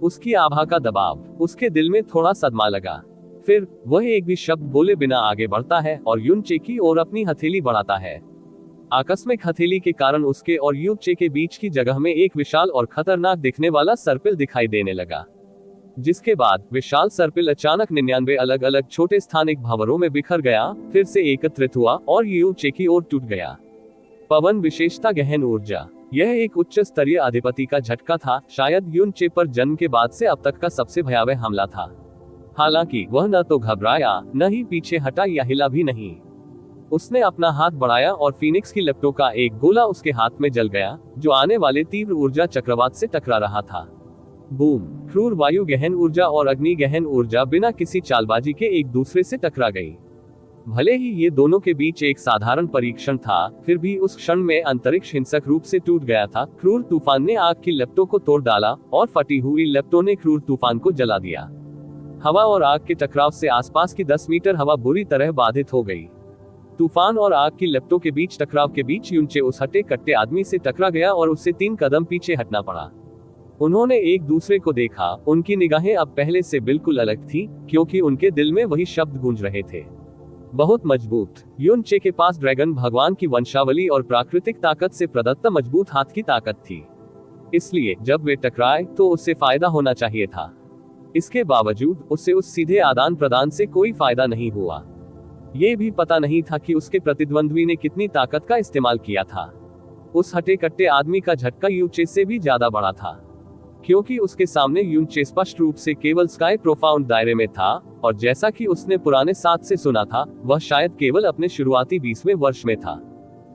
उसकी आभा का दबाव, उसके दिल में थोड़ा सदमा लगा। फिर वह एक भी शब्द बोले बिना आगे बढ़ता है और युन चे की ओर अपनी हथेली बढ़ाता है। आकस्मिक हथेली के कारण उसके और यू चे के बीच की जगह में एक विशाल और खतरनाक दिखने वाला सर्पिल दिखाई देने लगा, जिसके बाद विशाल सर्पिल अचानक 99 अलग अलग छोटे स्थानिक भंवरों में बिखर गया, फिर से एकत्रित हुआ और यू चे की ओर टूट गया। पवन विशेषता गहन ऊर्जा। यह एक उच्च स्तरीय अधिपति का झटका था, शायद युन चे पर जन्म के बाद से अब तक का सबसे भयावह हमला था। हालांकि वह न तो घबराया, न ही पीछे हटा या हिला भी नहीं। उसने अपना हाथ बढ़ाया और फीनिक्स की लपटों का एक गोला उसके हाथ में जल गया, जो आने वाले तीव्र ऊर्जा चक्रवात से टकरा रहा था। बूम! क्रूर वायु गहन ऊर्जा और अग्नि गहन ऊर्जा बिना किसी चालबाजी के एक दूसरे से टकरा गई। भले ही ये दोनों के बीच एक साधारण परीक्षण था, फिर भी उस क्षण में अंतरिक्ष हिंसक रूप से टूट गया था। क्रूर तूफान ने आग की लपटों को तोड़ डाला और फटी हुई लपटों ने क्रूर तूफान को जला दिया। हवा और आग के टकराव से आसपास की 10 मीटर हवा बुरी तरह बाधित हो गई। तूफान और आग की लपटों के बीच टकराव के बीच युन चे उस हटे कट्टे आदमी से टकरा गया और उससे 3 कदम पीछे हटना पड़ा। उन्होंने एक दूसरे को देखा। उनकी निगाहें अब पहले से बिल्कुल अलग थीं, क्योंकि उनके दिल में वही शब्द गूंज रहे थे, बहुत मजबूत। युन चे के पास ड्रैगन भगवान की वंशावली और प्राकृतिक ताकत से प्रदत्त मजबूत हाथ की ताकत थी, इसलिए जब वे टकराए तो उससे फायदा होना चाहिए था। इसके बावजूद उसे उस सीधे आदान प्रदान से कोई फायदा नहीं हुआ। ये भी पता नहीं था कि उसके प्रतिद्वंद्वी ने कितनी ताकत का इस्तेमाल किया था। उस हटे कट्टे आदमी का झटका युन चे से भी ज्यादा बड़ा था, क्योंकि उसके सामने युन चे स्पष्ट रूप से केवल स्काई प्रोफाउंड दायरे में था, और जैसा कि उसने पुराने साथ से सुना था, वह शायद केवल अपने शुरुआती 20वें वर्ष में था।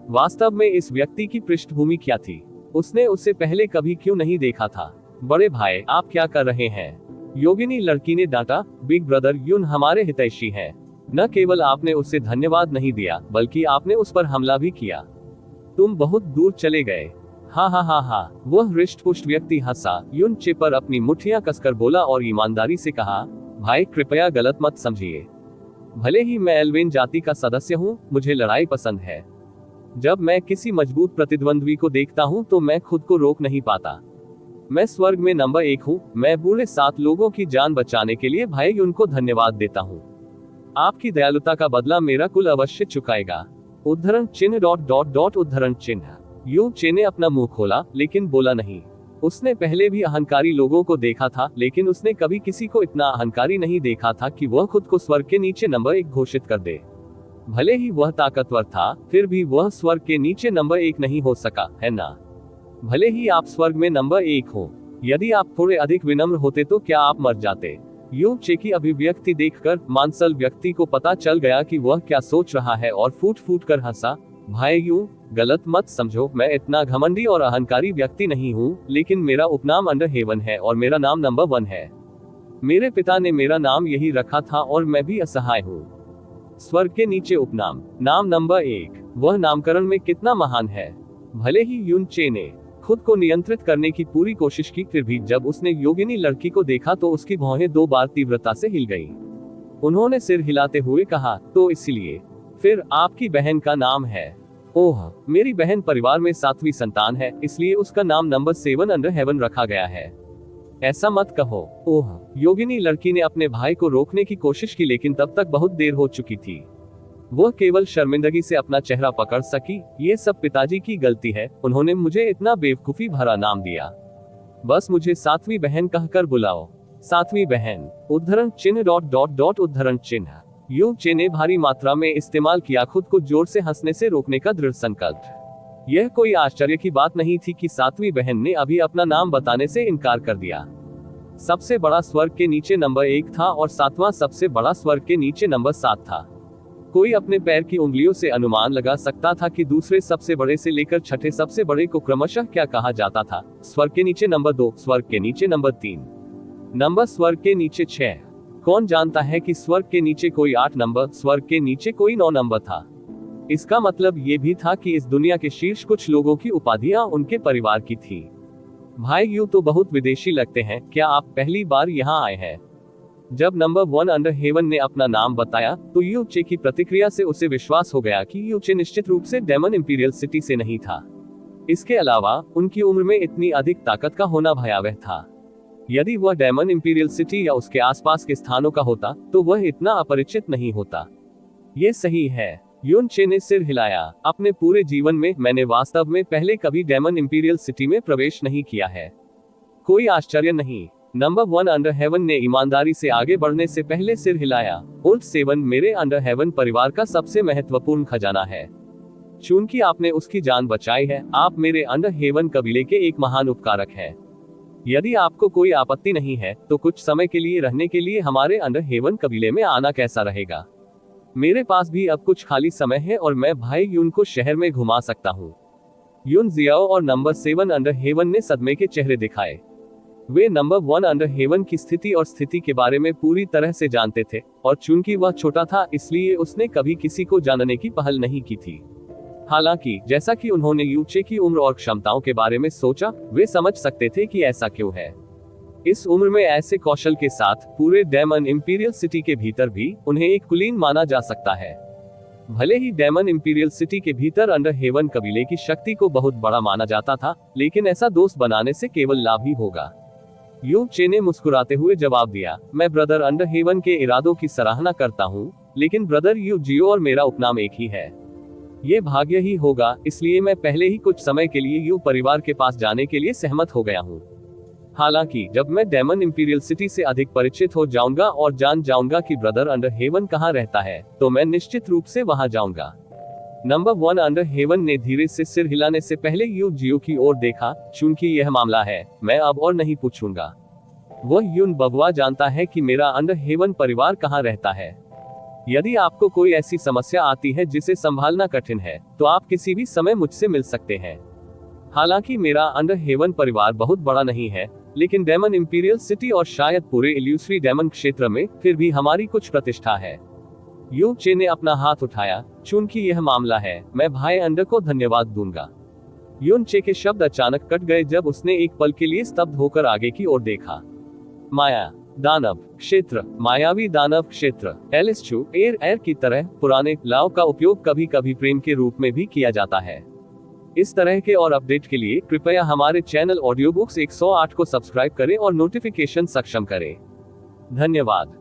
वास्तव में इस व्यक्ति की पृष्ठभूमि क्या थी? उसने उससे पहले कभी क्यों नहीं देखा था? बड़े भाई, आप क्या कर रहे हैं? योगिनी लड़की ने डांटा। बिग ब्रदर युन हमारे हितैषी हैं। न केवल आपने उससे धन्यवाद नहीं दिया, बल्कि आपने उस पर हमला भी किया। तुम बहुत दूर चले गए। हाँ हाँ हाँ हाँ। वह हृष्ट पुष्ट व्यक्ति हंसा। युन चे पर अपनी मुट्ठियां कसकर बोला और ईमानदारी से कहा, भाई कृपया गलत मत समझिए। भले ही मैं एल्वेन जाति का सदस्य हूँ, मुझे लड़ाई पसंद है। जब मैं किसी मजबूत प्रतिद्वंद्वी को देखता हूँ तो मैं खुद को रोक नहीं पाता। मैं स्वर्ग में नंबर 1 हूँ। मैं बूढ़े 7 लोगों की जान बचाने के लिए भाई युन को धन्यवाद देता हूँ। आपकी दयालुता का बदला मेरा कुल अवश्य चुकाएगा। उद्धरण चिन्ह ... उद्धरण चिन्ह। यू चे ने अपना मुंह खोला, लेकिन बोला नहीं। उसने पहले भी अहंकारी लोगों को देखा था, लेकिन उसने कभी किसी को इतना अहंकारी नहीं देखा था कि वह खुद को स्वर्ग के नीचे नंबर 1 घोषित कर दे। भले ही वह ताकतवर था, फिर भी वह स्वर्ग के नीचे नंबर 1 नहीं हो सका, है ना? भले ही आप स्वर्ग में नंबर 1 हो, यदि आप थोड़े अधिक विनम्र होते तो क्या आप मर जाते? यू चे की अभिव्यक्ति देखकर मांसल व्यक्ति को पता चल गया कि वह क्या सोच रहा है और फूट फूट कर हंसा। भाई यू, गलत मत समझो, मैं इतना घमंडी और अहंकारी व्यक्ति नहीं हूँ, लेकिन मेरा उपनाम अंडरहेवन है और मेरा नाम नंबर 1 है। मेरे पिता ने मेरा नाम यही रखा था और मैं भी असहाय हूँ। स्वर्ग के नीचे उपनाम, नाम नंबर 1, वह नामकरण में कितना महान है। भले ही यून चे ने खुद को नियंत्रित करने की पूरी कोशिश की, फिर भी जब उसने योगिनी लड़की को देखा तो उसकी भौहें 2 बार तीव्रता से हिल गईं। उन्होंने सिर हिलाते हुए कहा, तो इसलिए फिर आपकी बहन का नाम है? ओह, मेरी बहन परिवार में 7वीं संतान है, इसलिए उसका नाम नंबर 7 अंडरहेवन रखा गया है। ऐसा मत कहो। ओह, योगिनी लड़की ने अपने भाई को रोकने की कोशिश की, लेकिन तब तक बहुत देर हो चुकी थी। वह केवल शर्मिंदगी से अपना चेहरा पकड़ सकी। ये सब पिताजी की गलती है, उन्होंने मुझे इतना बेवकूफी भरा नाम दिया। बस मुझे 7वीं बहन कहकर बुलाओ। 7वीं बहन, उद्धरण चिन्ह ... उद्धरण चिन्ह। यू चे ने भारी मात्रा में इस्तेमाल किया, खुद को जोर से हंसने से रोकने का दृढ़ संकल्प। यह कोई आश्चर्य की बात नहीं थी कि 7वीं बहन ने अभी अपना नाम बताने से इनकार कर दिया। सबसे बड़ा स्वर्ग के नीचे नंबर 1 था और 7वां सबसे बड़ा स्वर्ग के नीचे नंबर 7 था। कोई अपने पैर की उंगलियों से अनुमान लगा सकता था कि दूसरे सबसे बड़े से लेकर छठे सबसे बड़े को क्रमशः क्या कहा जाता था। स्वर्ग के नीचे नंबर 2, स्वर्ग के नीचे नंबर 3, नंबर स्वर्ग के नीचे 6। कौन जानता है कि स्वर्ग के नीचे कोई 8 नंबर, स्वर्ग के नीचे कोई 9 नंबर था। इसका मतलब ये भी था कि इस दुनिया के शीर्ष कुछ लोगों की उपाधियां उनके परिवार की थी। भाई यू तो बहुत विदेशी लगते हैं, क्या आप पहली बार यहाँ आए हैं? जब नंबर 1 अंडरहेवन ने अपना नाम बताया तो यू चे की प्रतिक्रिया से उसे विश्वास हो गया कि यू चे निश्चित रूप से डेमन इंपीरियल सिटी से नहीं था। इसके अलावा उनकी उम्र में इतनी अधिक ताकत का होना भयावह था। यदि वह डेमन इंपीरियल सिटी या उसके आसपास के स्थानों का होता तो वह इतना अपरिचित नहीं होता। ये सही है। यून चे ने सिर हिलाया। अपने पूरे जीवन में मैंने वास्तव में पहले कभी डेमन इंपीरियल सिटी में प्रवेश नहीं किया है। कोई आश्चर्य नहीं। नंबर 1 अंडरहेवन ने ईमानदारी से आगे बढ़ने से पहले सिर हिलाया। ओल्ड 7 मेरे अंडरहेवन परिवार का सबसे महत्वपूर्ण खजाना है। चूंकि आपने उसकी जान बचाई है, आप मेरे अंडरहेवन कबीले के एक महान उपकारक हैं। यदि आपको कोई आपत्ति नहीं है तो कुछ समय के लिए रहने के लिए हमारे अंडरहेवन कबीले में आना कैसा रहेगा? मेरे पास भी अब कुछ खाली समय है और मैं भाई यून को शहर में घुमा सकता हूँ। यून जियाओ और नंबर 7 अंडरहेवन ने सदमे के चेहरे दिखाए। वे नंबर 1 अंडरहेवन की स्थिति और स्थिति के बारे में पूरी तरह से जानते थे, और चूंकि वह छोटा था इसलिए उसने कभी किसी को जानने की पहल नहीं की थी। हालांकि जैसा कि उन्होंने यू चे की उम्र और क्षमताओं के बारे में सोचा, वे समझ सकते थे कि ऐसा क्यों है। इस उम्र में ऐसे कौशल के साथ पूरे डेमन इंपीरियल सिटी के भीतर भी उन्हें एक कुलीन माना जा सकता है। भले ही डेमन इंपीरियल सिटी के भीतर अंडरहेवन कबीले की शक्ति को बहुत बड़ा माना जाता था, लेकिन ऐसा दोस्त बनाने से केवल लाभ ही होगा। यू चे ने मुस्कुराते हुए जवाब दिया, मैं ब्रदर अंडरहेवन के इरादों की सराहना करता हूँ, लेकिन ब्रदर यू जियो और मेरा उपनाम एक ही है। ये भाग्य ही होगा, इसलिए मैं पहले ही कुछ समय के लिए यू परिवार के पास जाने के लिए सहमत हो गया हूँ। हालांकि जब मैं डेमन इंपीरियल सिटी से अधिक परिचित हो जाऊंगा और जान जाऊंगा कि ब्रदर अंडरहेवन कहाँ रहता है, तो मैं निश्चित रूप से वहां जाऊंगा। नंबर 1 अंडरहेवन ने धीरे से सिर हिलाने से पहले यू जियो की ओर देखा। चूंकि यह मामला है, मैं अब और नहीं पूछूंगा। वह यून बबुआ जानता है कि मेरा अंडरहेवन परिवार कहाँ रहता है। यदि आपको कोई ऐसी समस्या आती है जिसे संभालना कठिन है, तो आप किसी भी समय मुझसे मिल सकते हैं। हालांकि मेरा अंडरहेवन परिवार बहुत बड़ा नहीं है, लेकिन डेमन इंपीरियल सिटी और शायद पूरे इल्यूसरी डेमन क्षेत्र में फिर भी हमारी कुछ प्रतिष्ठा है। यू चे ने अपना हाथ उठाया। चूंकि यह मामला है, मैं भाई अंडर को धन्यवाद दूंगा। यून चे के शब्द अचानक कट गए जब उसने एक पल के लिए स्तब्ध होकर आगे की ओर देखा। माया दानव क्षेत्र, मायावी दानव क्षेत्र। एलिस्चू एयर की तरह पुराने लाव का उपयोग कभी कभी प्रेम के रूप में भी किया जाता है। इस तरह के और अपडेट के लिए कृपया हमारे चैनल ऑडियो बुक्स 108 को सब्सक्राइब करें और नोटिफिकेशन सक्षम करें। धन्यवाद।